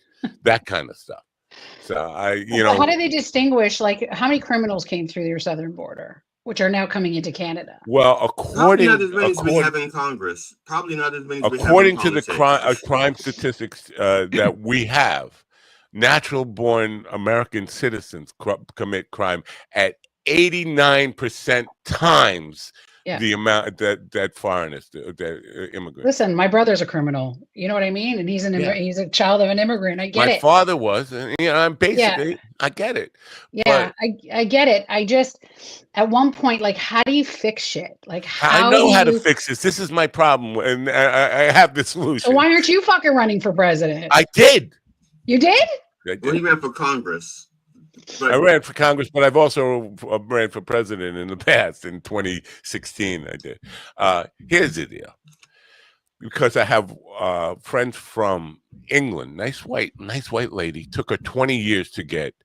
That kind of stuff. So how do they distinguish, like, how many criminals came through your southern border, which are now coming into Canada? Well, Probably not as many as we have in Congress. Probably not as many as we have in according to the crime statistics that we have, natural-born American citizens commit crime at 89% times the amount that foreigners, that immigrants. Listen, my brother's a criminal. You know what I mean? And he's he's a child of an immigrant. I get it. My father was, and I'm basically, I get it. Yeah, I get it. I just, at one point, like, how do you fix shit? Like, how I know how to fix this. This is my problem, and I have the solution. So why aren't you fucking running for president? I did. You did? Well, he ran for Congress. I ran for Congress, but I've also ran for president in the past. In 2016, I did. Here's the deal. Because I have friends from England, nice white lady, took her 20 years to get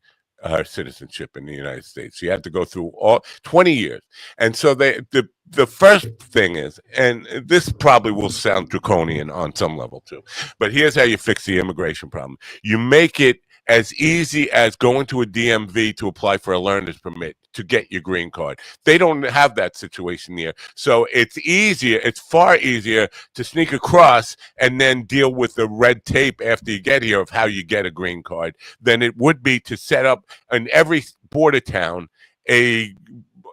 her citizenship in the United States. She had to go through all 20 years. And so the first thing is, and this probably will sound draconian on some level too, but here's how you fix the immigration problem. You make it as easy as going to a DMV to apply for a learner's permit to get your green card. They don't have that situation here. So it's easier, it's far easier to sneak across and then deal with the red tape after you get here of how you get a green card than it would be to set up in every border town a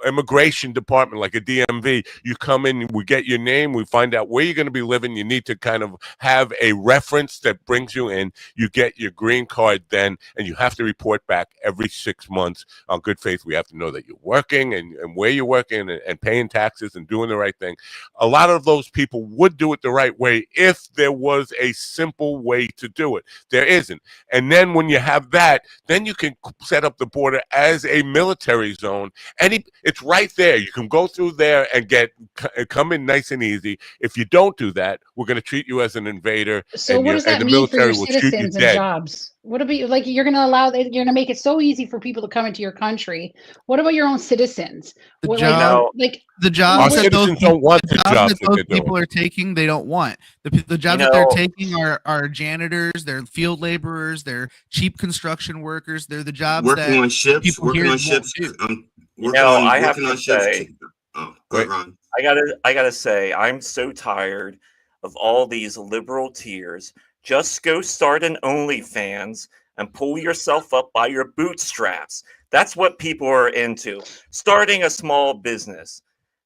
immigration department like a DMV. You come in, we get your name, we find out where you're going to be living. You need to kind of have a reference that brings you in. You get your green card then, and you have to report back every 6 months on good faith. We have to know that you're working and where you're working and paying taxes and doing the right thing. A lot of those people would do it the right way if there was a simple way to do it. There isn't. And then when you have that, then you can set up the border as a military zone. It's right there. You can go through there and come in nice and easy. If you don't do that, we're going to treat you as an invader. So what does that mean for your citizens and jobs? What about, like, you're going to make it so easy for people to come into your country. What about your own citizens? The jobs that those people are taking, they don't want. The jobs that they're taking are janitors, they're field laborers, they're cheap construction workers. They're the jobs working on ships. I have to say, I gotta say, I'm so tired of all these liberal tears. Just go start an OnlyFans and pull yourself up by your bootstraps. That's what people are into. Starting a small business.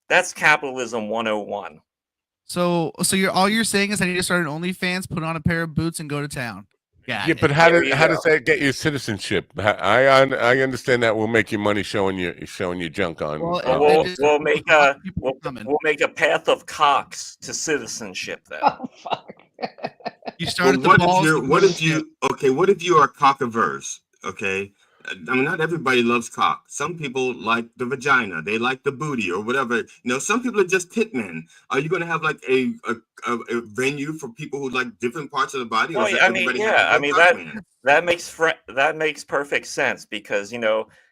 That's capitalism 101. So all you're saying is I need to start an OnlyFans, put on a pair of boots, and go to town. But how does that get you citizenship? I understand that we'll make you money showing your junk on. We'll make a path of cocks to citizenship then. Oh fuck! You start But at the balls. what if you are cockaverse? Okay, I mean, not everybody loves cock. Some people like the vagina. They like the booty or whatever. You know, some people are just tit men. Are you going to have like a venue for people who like different parts of the body, or Oh, is I mean, everybody have yeah, to I be a mean cock man? that makes perfect sense because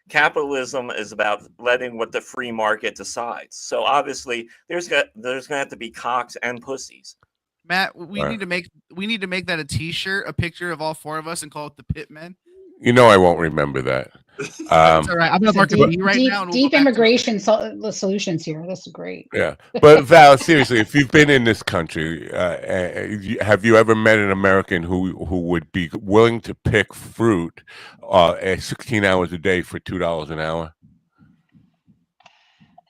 capitalism is about letting what the free market decides. So obviously, there's going to have to be cocks and pussies. Matt, we Right. need to make that a T-shirt, a picture of all four of us, and call it the Pitmen. You know I won't remember that. That's all right. I'm gonna mark a D right deep, now. And we'll deep go back to immigration solutions here. This is great. Yeah, but Val, seriously, if you've been in this country, have you ever met an American who would be willing to pick fruit 16 hours a day for $2 an hour?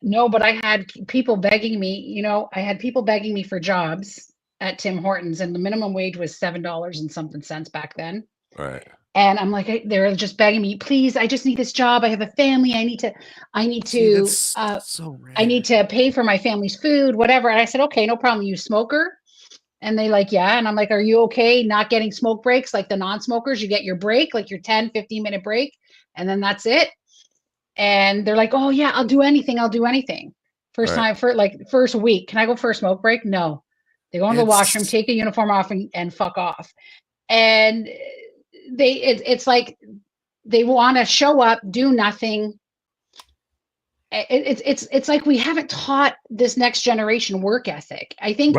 No, but I had people begging me, I had people begging me for jobs at Tim Hortons, and the minimum wage was $7 and something cents back then. Right. And I'm like, they're just begging me, please, I just need this job. I have a family. I need to so rare. I need to pay for my family's food, whatever. And I said, okay, no problem. You smoker? And they like, yeah. And I'm like, are you okay not getting smoke breaks like the non-smokers? You get your break, like your 10, 15-minute break, and then that's it. And they're like, oh yeah, I'll do anything. I'll do anything. First time for first week. Can I go for a smoke break? No. They go into the washroom, take a uniform off and fuck off. And it's like they want to show up, do nothing. It's like we haven't taught this next generation work ethic. I think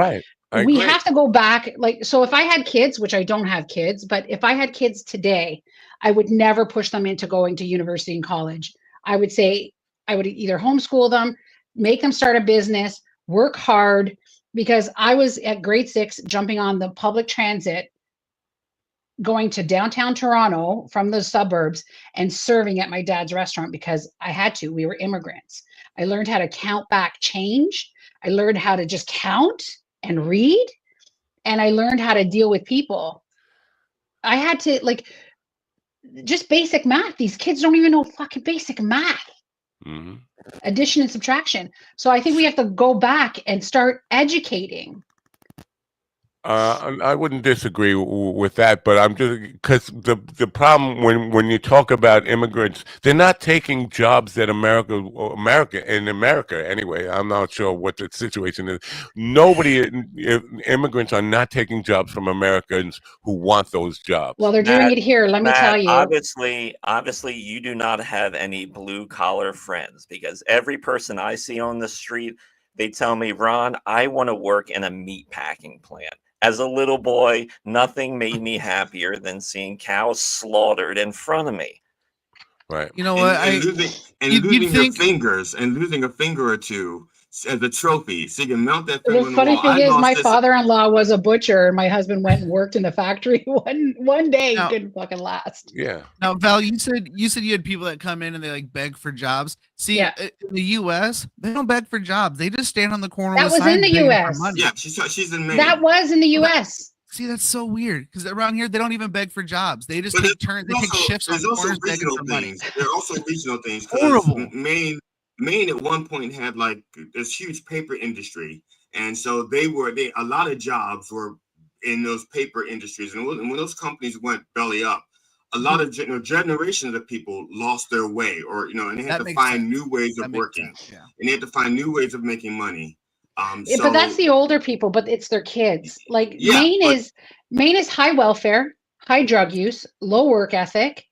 we have to go back. Like, so if I had kids, which I don't have kids, but if I had kids today, I would never push them into going to university and college. I would say I would either homeschool them, make them start a business, work hard, because I was at grade 6 jumping on the public transit, going to downtown Toronto from the suburbs and serving at my dad's restaurant because I had to. We were immigrants. I learned how to count back change. I learned how to just count and read. And I learned how to deal with people. I had to just basic math. These kids don't even know fucking basic math. Mm-hmm. Addition and subtraction. So I think we have to go back and start educating. I wouldn't disagree with that, but I'm just because the problem when you talk about immigrants, they're not taking jobs that America anyway. I'm not sure what the situation is. Immigrants are not taking jobs from Americans who want those jobs. Well, they're doing it here. Let me tell you. Obviously, you do not have any blue collar friends because every person I see on the street, they tell me, Ron, I want to work in a meat packing plant. As a little boy, nothing made me happier than seeing cows slaughtered in front of me. Right. You know what? Losing a finger or two as a trophy, so you can mount that thing on the funny wall. thing is, my father-in-law was a butcher, and my husband went and worked in the factory one day. He couldn't fucking last. Yeah. Now, Val, you said you had people that come in and they beg for jobs. See, in the U.S., they don't beg for jobs. They just stand on the corner. That was in the U.S. Yeah, she's in Maine. That was in the U.S. See, that's so weird because around here they don't even beg for jobs. They just take turns. They take shifts on corners begging for money. There are also regional things. Horrible. Maine at one point had this huge paper industry, and so a lot of jobs were in those paper industries, and when those companies went belly up, a lot of generations of people lost their way, and they had to find new ways of working, and they had to find new ways of making money. But that's the older people, but it's their kids. Maine is high welfare, high drug use, low work ethic,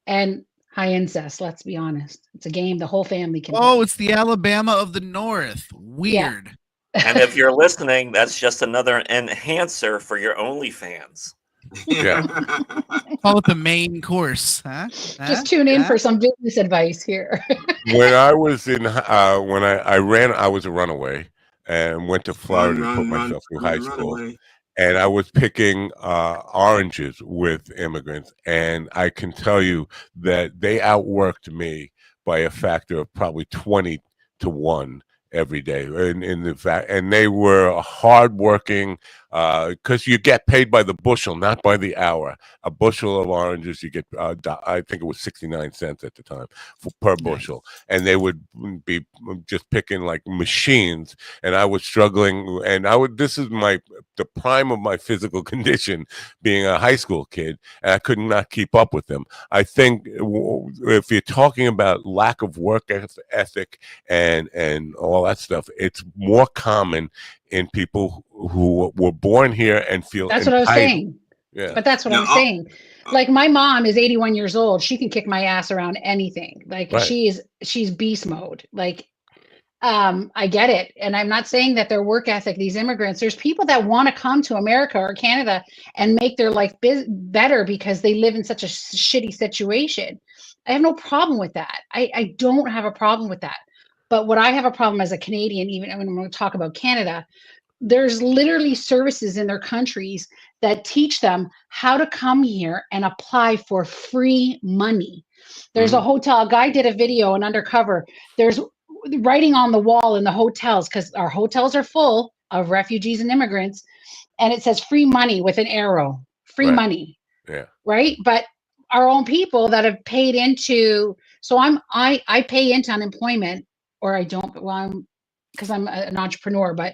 and high incest. Let's be honest. It's a game the whole family can play. It's the Alabama of the North. Weird. Yeah. And if you're listening, that's just another enhancer for your OnlyFans. Yeah. Call it the main course. Just tune in for some business advice here. When I was in I was a runaway and went to Florida to put myself through high school. And I was picking oranges with immigrants, and I can tell you that they outworked me by a factor of probably 20 to 1 every day in the fact, and they were hardworking because you get paid by the bushel, not by the hour. A bushel of oranges, you get I think it was 69 cents at the time per bushel, and they would be just picking like machines, and I was struggling, and this is the prime of my physical condition, being a high school kid, and I could not keep up with them. I think if you're talking about lack of work ethic and all that stuff, it's more common in people who were born here and feel That's what I was saying. Yeah. But that's what I was saying. Like my mom is 81 years old. She can kick my ass around anything. Like Right. she's beast mode. Like I get it. And I'm not saying that their work ethic, these immigrants, there's people that want to come to America or Canada and make their life better because they live in such a shitty situation. I have no problem with that. I don't have a problem with that. But what I have a problem as a Canadian, even when I'm going to talk about Canada, there's literally services in their countries that teach them how to come here and apply for free money. There's a hotel, a guy did a video, an undercover. There's writing on the wall in the hotels, because our hotels are full of refugees and immigrants, and it says free money with an arrow, free money. Yeah. Right. But our own people that have paid into, so I pay into unemployment, or I don't, well, because I'm an entrepreneur, but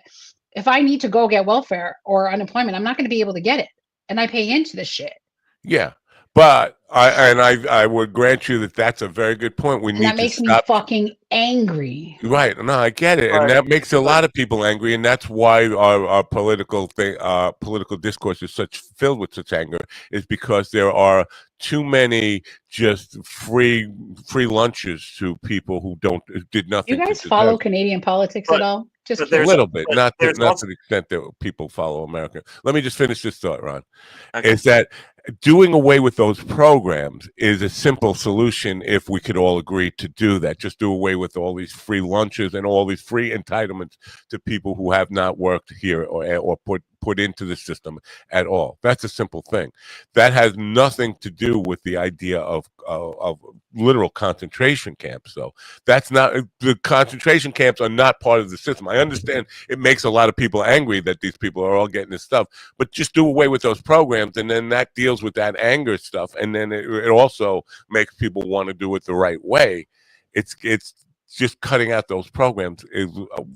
if I need to go get welfare or unemployment, I'm not going to be able to get it. And I pay into this shit. Yeah. But I would grant you that that's a very good point. We And need that to makes me stop. fucking angry. Right. No, I get it. And that makes a lot of people angry. And that's why our political discourse is filled with such anger, is because there are too many just free lunches to people who did nothing. You guys follow Canadian politics at all? Just a little bit, not to the extent that people follow America. Let me just finish this thought, Ron. Okay. Is that doing away with those programs is a simple solution if we could all agree to do that. Just do away with all these free lunches and all these free entitlements to people who have not worked here or put into the system at all. That's a simple thing. That has nothing to do with the idea of literal concentration camps, though. That's not, the concentration camps are not part of the system. I understand it makes a lot of people angry that these people are all getting this stuff, but just do away with those programs, and then that deals with that anger stuff, and then it also makes people want to do it the right way. It's just cutting out those programs is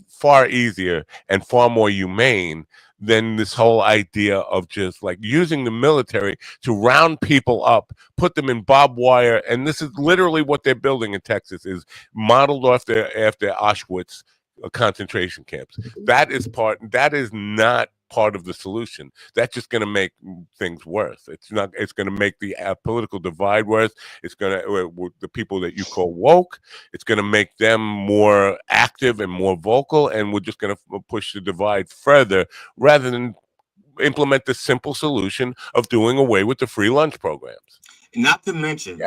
far easier and far more humane than this whole idea of just like using the military to round people up, put them in barbed wire. And this is literally what they're building in Texas, is modeled after Auschwitz concentration camps. That is not part of the solution. That's just going to make things worse. It's going to make the political divide worse. It's going to, the people that you call woke, it's going to make them more active and more vocal, and we're just going to push the divide further rather than implement the simple solution of doing away with the free lunch programs. Not to mention,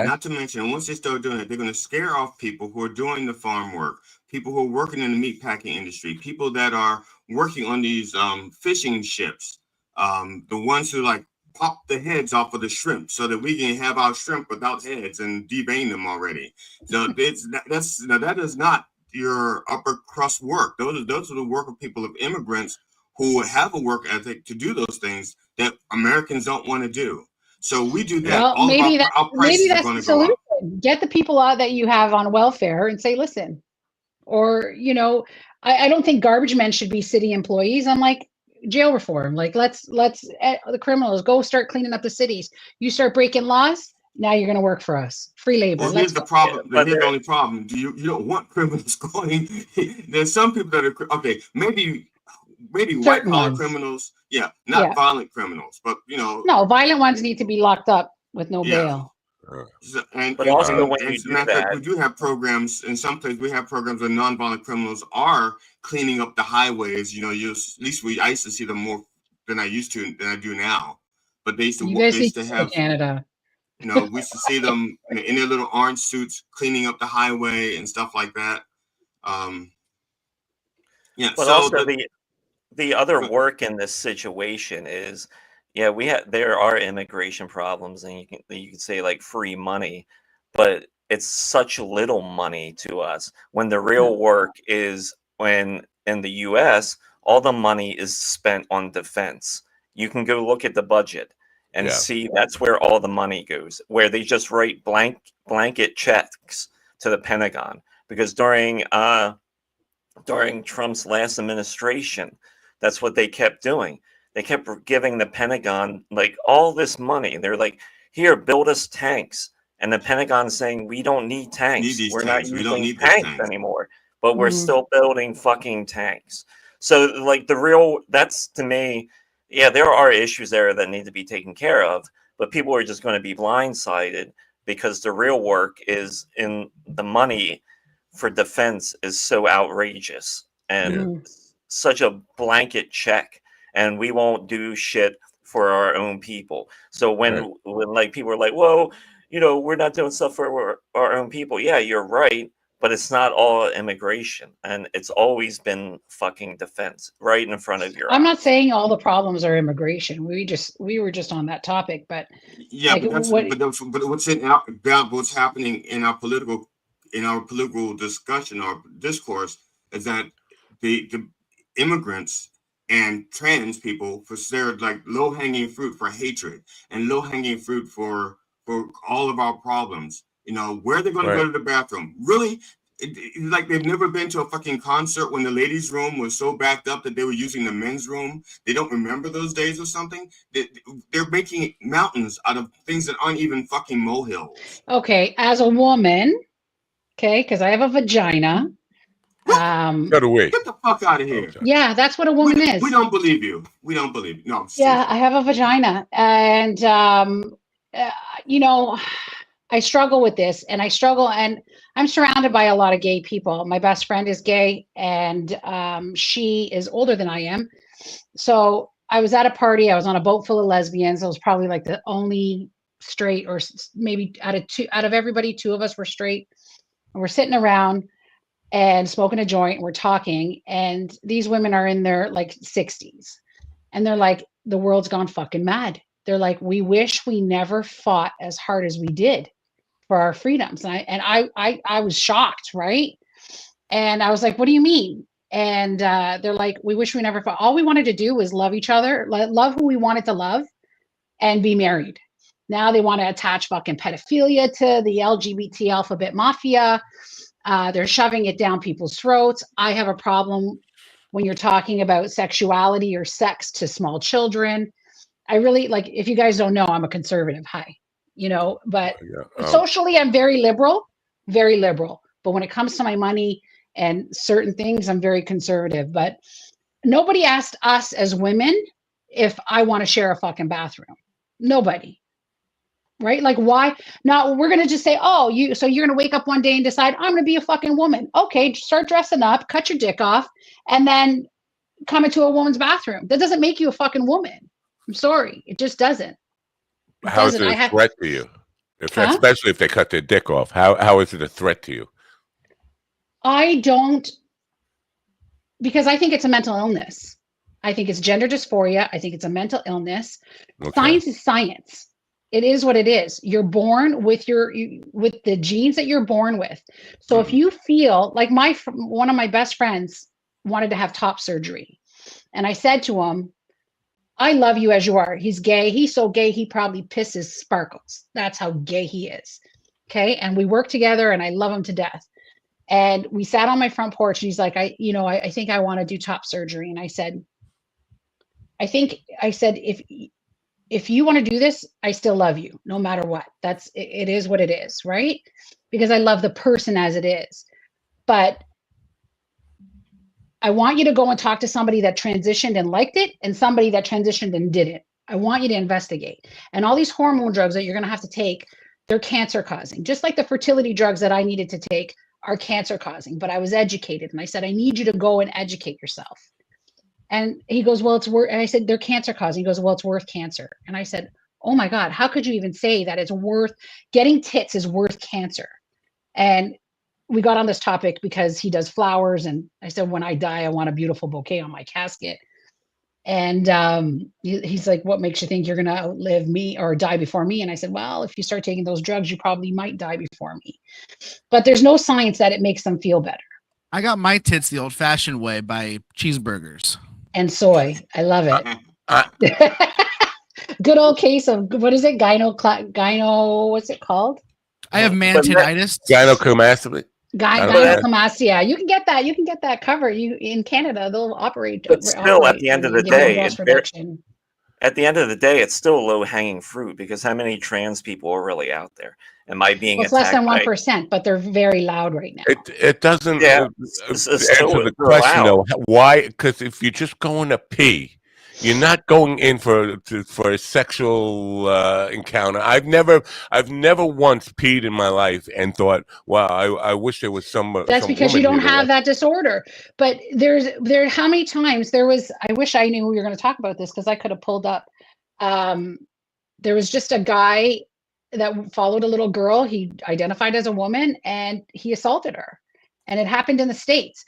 once they start doing it, they're going to scare off people who are doing the farm work, people who are working in the meat packing industry, people that are working on these fishing ships, the ones who like pop the heads off of the shrimp so that we can have our shrimp without heads and devein them already. So that is not your upper crust work. Those are the work of people, of immigrants who have a work ethic to do those things that Americans don't want to do. So we do that. Well, all maybe our prices that's are going the to go up. solution. Get the people out that you have on welfare and say, listen, or, I don't think garbage men should be city employees. I'm like, jail reform. Like, let's the criminals go start cleaning up the cities. You start breaking laws, now you're going to work for us. Free labor. Well, here's the problem. Here's the only problem. You don't want criminals going. There's some people that are, okay, maybe white collar criminals. Yeah, not violent criminals, but No, violent ones need to be locked up with no bail. But also, when you do that, we do have programs in some places. We have programs where nonviolent criminals are cleaning up the highways. At least I used to see them more than I do now. But they used to have Canada. We used to see them in their little orange suits cleaning up the highway and stuff like that. But so also the other work in this situation is, there are immigration problems, and you can say like free money, but it's such little money to us when the real work is when in the U.S., all the money is spent on defense. You can go look at the budget and see that's where all the money goes, where they just write blanket checks to the Pentagon. Because during Trump's last administration, that's what they kept doing. They kept giving the Pentagon like all this money. They're like, here, build us tanks. And the Pentagon's saying, we don't need tanks. We're not using tanks anymore, but we're still building fucking tanks. So like that's to me, yeah, there are issues there that need to be taken care of, but people are just going to be blindsided because the real work is in the money for defense is so outrageous and such a blanket check, and we won't do shit for our own people. So when like people are like, whoa, we're not doing stuff for our own people. Yeah, you're right. But it's not all immigration, and it's always been fucking defense right in front of your eyes. I'm not saying all the problems are immigration. We were just on that topic, but yeah, like, but what's happening in our political discussion or discourse is that the immigrants and trans people, they're like low hanging fruit for hatred and low hanging fruit for all of our problems. Where they're going to go to the bathroom. Really, like they've never been to a fucking concert when the ladies' room was so backed up that they were using the men's room. They don't remember those days or something. They're making mountains out of things that aren't even fucking molehills. Okay, as a woman, because I have a vagina. Get away. Get the fuck out of here. Yeah, that's what a woman is. We don't believe you. We don't believe you. No. Yeah, I have a vagina, and I struggle with this, and I'm surrounded by a lot of gay people. My best friend is gay, and she is older than I am. So I was at a party. I was on a boat full of lesbians. I was probably like the only straight, or maybe out of everybody, 2 of us were straight. And we're sitting around and smoking a joint. And we're talking, and these women are in their like 60s, and they're like, the world's gone fucking mad. They're like, we wish we never fought as hard as we did for our freedoms. And I was shocked, right? And I was like, what do you mean? And they're like, we wish we never fought. All we wanted to do was love each other, love who we wanted to love, and be married. Now they want to attach fucking pedophilia to the LGBT alphabet mafia. They're shoving it down people's throats. I have a problem when you're talking about sexuality or sex to small children. I really, like, if you guys don't know, I'm a conservative. Hi. But socially, I'm very liberal. But when it comes to my money and certain things, I'm very conservative. But nobody asked us as women if I want to share a fucking bathroom. Nobody. Right? Like, why? Now we're going to just say, so you're going to wake up one day and decide, I'm going to be a fucking woman. Okay, start dressing up, cut your dick off, and then come into a woman's bathroom. That doesn't make you a fucking woman. I'm sorry. It just doesn't. How is it a threat to you? Especially if they cut their dick off. How is it a threat to you? I don't, because I think it's a mental illness. I think it's gender dysphoria. I think it's a mental illness. Okay. Science is science. It is what it is. You're born with with the genes that you're born with. So if you feel like one of my best friends wanted to have top surgery, and I said to him, I love you as you are. He's gay. He's so gay, he probably pisses sparkles. That's how gay he is. Okay. And we work together, and I love him to death. And we sat on my front porch, and he's like, I think I want to do top surgery. And I said, if you want to do this, I still love you no matter what. It is what it is. Right. Because I love the person as it is. But I want you to go and talk to somebody that transitioned and liked it, and somebody that transitioned and didn't. I want you to investigate. And all these hormone drugs that you're going to have to take, they're cancer causing. Just like the fertility drugs that I needed to take are cancer causing. But I was educated, and I said, I need you to go and educate yourself. And he goes, well, it's worth, and I said, they're cancer causing. He goes, well, it's worth cancer. And I said, oh my God, how could you even say that it's worth, getting tits is worth cancer? And we got on this topic because he does flowers. And I said, when I die, I want a beautiful bouquet on my casket. And he's like, what makes you think you're going to outlive me or die before me? And I said, well, if you start taking those drugs, you probably might die before me. But there's no science that it makes them feel better. I got my tits the old-fashioned way by cheeseburgers and soy. I love it. Good old case of what is it? Gyno. What's it called? I have mantinitis. Gynecomastia. Gynecomastia. You can get that. You can get that covered. You in Canada, they'll operate. But still, at the end of the day, reduction. At the end of the day, it's still low hanging fruit because how many trans people are really out there? Am I being It's less than attacked 1%, but they're very loud right now. It doesn't answer the question though. Why? Because if you're just going to pee, you're not going in for a sexual encounter. I've never once peed in my life and thought, wow, I wish there was some. That's because you don't have that disorder. But how many times there was, I wish I knew we were going to talk about this because I could have pulled up. There was just a guy that followed a little girl. He identified as a woman and he assaulted her. And it happened in the States.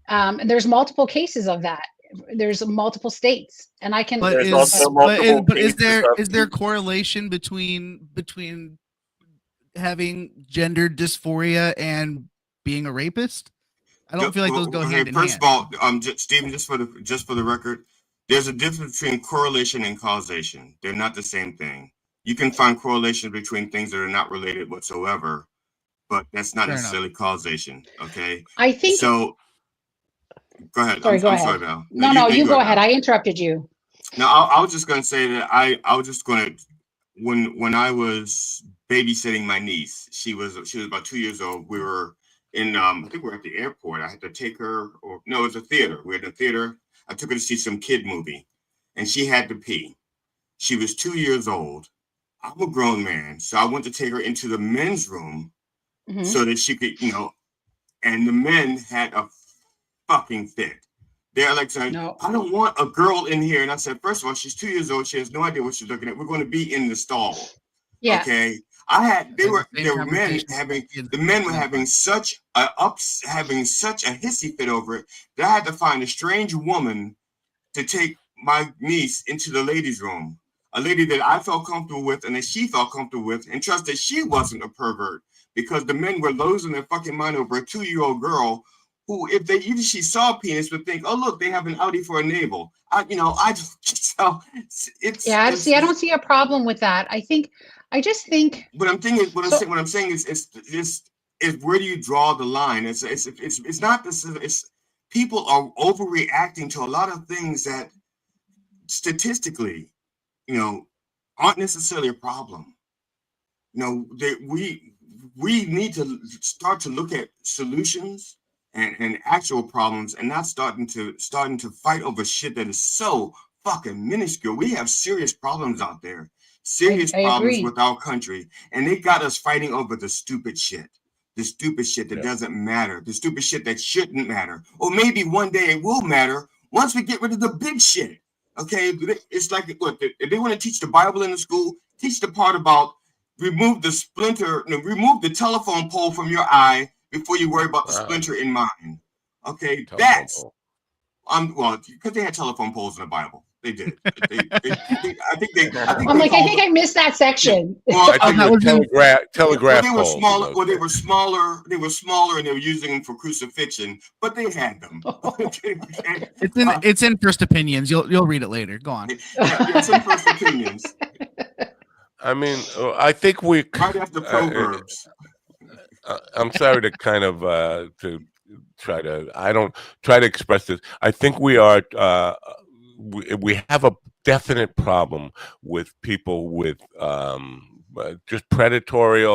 And there's multiple cases of that. There's multiple states, and I can. But is there correlation between having gender dysphoria and being a rapist? I don't feel like those go hand in hand. First of all, Stephen, just for the record, there's a difference between correlation and causation. They're not the same thing. You can find correlation between things that are not related whatsoever, but that's not necessarily causation. Okay. I think so. Go ahead. Sorry, I'm sorry, Val. No, you go ahead. I interrupted you. No, I was just going to say that I was just going to when I was babysitting my niece, she was about 2 years old. We were in I think we were at the airport. I had to take her, or no, it was a theater. We were in a theater. I took her to see some kid movie, and she had to pee. She was 2 years old. I'm a grown man, so I went to take her into the men's room so that she could, and the men had a fucking fit. They're like saying, no. I don't want a girl in here. And I said, first of all, she's 2 years old. She has no idea what she's looking at. We're going to be in the stall. Yeah. Okay. There were men having such a hissy fit over it that I had to find a strange woman to take my niece into the ladies' room. A lady that I felt comfortable with and that she felt comfortable with, and trust that she wasn't a pervert, because the men were losing their fucking mind over a 2-year-old girl who, if she saw a penis, would think, "Oh, look, they have an outie for a navel." I don't see a problem with that. I just think. What I'm saying is where do you draw the line? It's not this. It's people are overreacting to a lot of things that statistically, aren't necessarily a problem. We need to start to look at solutions and actual problems, and not starting to fight over shit that is so fucking minuscule. We have serious problems out there, problems with our country, and they got us fighting over the stupid shit that doesn't matter, the stupid shit that shouldn't matter, or maybe one day it will matter once we get rid of the big shit. Okay, it's like if they want to teach the Bible in the school, teach the part about remove the telephone pole from your eye before you worry about the splinter in mine. Okay, because they had telephone poles in the Bible. They did. I think I missed that section. Well, I think telegraph they were smaller. Well, they were smaller. They were smaller, and they were using them for crucifixion. But they had them. It's in First Opinions. You'll read it later. Go on. It's in First Opinions. I mean, I think we right after Proverbs. I'm sorry to kind of to try to. I don't try to express this. I think we are. We have a definite problem with people with just predatory,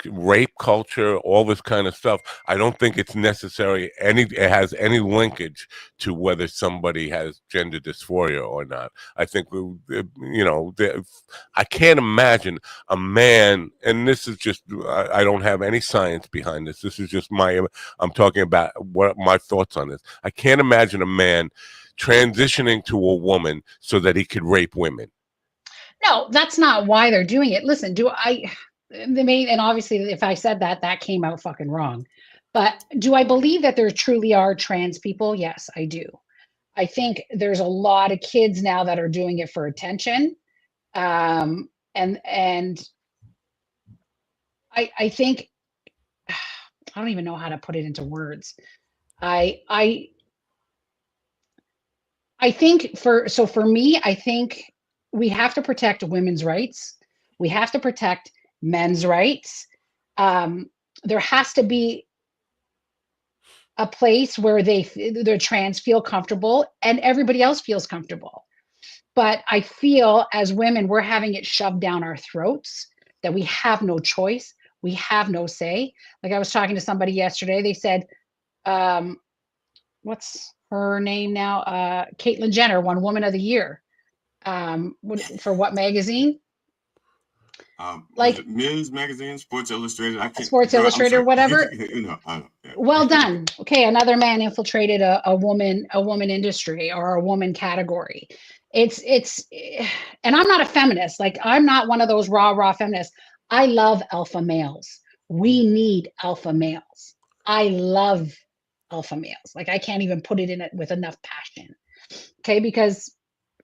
rape culture, all this kind of stuff. I don't think it's necessary. It has any linkage to whether somebody has gender dysphoria or not. I think I can't imagine a man, and this is just I don't have any science behind this. This is just I'm talking about what my thoughts on this. I can't imagine a man transitioning to a woman so that he could rape women. No, that's not why they're doing it. Listen, and obviously if I said that came out fucking wrong. But do I believe that there truly are trans people? Yes, I do. I think there's a lot of kids now that are doing it for attention. And I think don't even know how to put it into words. I think for me, I think we have to protect women's rights. We have to protect men's rights. There has to be a place where the trans feel comfortable and everybody else feels comfortable. But I feel as women, we're having it shoved down our throats that we have no choice. We have no say. Like I was talking to somebody yesterday. They said, what's her name now? Caitlyn Jenner won Woman of the Year. For what magazine? Like Ms. Magazine, Sports Illustrated. Sports Illustrated, whatever. Yeah. Well done. Okay, another man infiltrated a woman industry or a woman category. It's and I'm not a feminist. Like I'm not one of those raw feminists. I love alpha males. We need alpha males. I love alpha males. Like I can't even put it in it with enough passion. Okay, because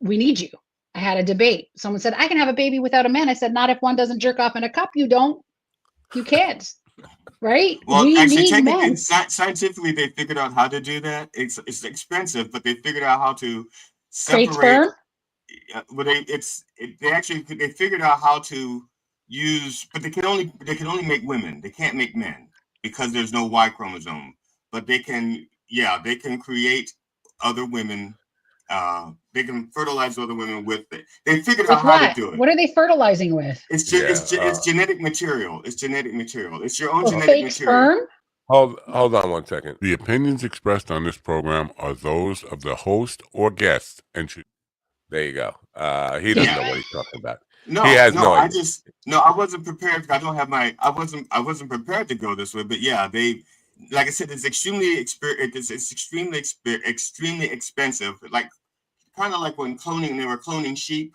we need you. I had a debate. Someone said, I can have a baby without a man. I said, not if one doesn't jerk off in a cup. You don't. You can't. Right? Well, we actually, need technically, men. scientifically, they figured out how to do that. It's expensive, but they figured out how to Create separate. sperm? Well, they figured out how to use, but they can only make women. They can't make men because there's no Y chromosome. But they can create other women. They can fertilize other women with it. They figured out how to do it. What are they fertilizing with? It's genetic material. It's genetic material. It's your own genetic fake material. Sperm? Hold on one second. The opinions expressed on this program are those of the host or guest and should. There you go. He doesn't know what he's talking about. No, he has no idea. I wasn't prepared. I wasn't prepared to go this way. But yeah, like I said, it's extremely expensive. Like kind of like when they were cloning sheep.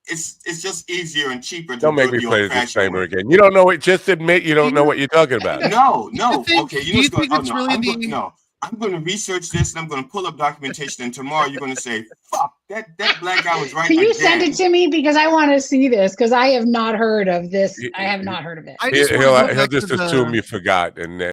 It's just easier and cheaper. Don't make me play the disclaimer again. You don't know it. Just admit you don't know what you're talking about. No. Okay, you know what's going on? No. I'm going to research this and I'm going to pull up documentation. And tomorrow you're going to say, "Fuck, that black guy was right." Can you send it to me because I want to see this because I have not heard of this. I have not heard of it. He'll just assume you forgot and then.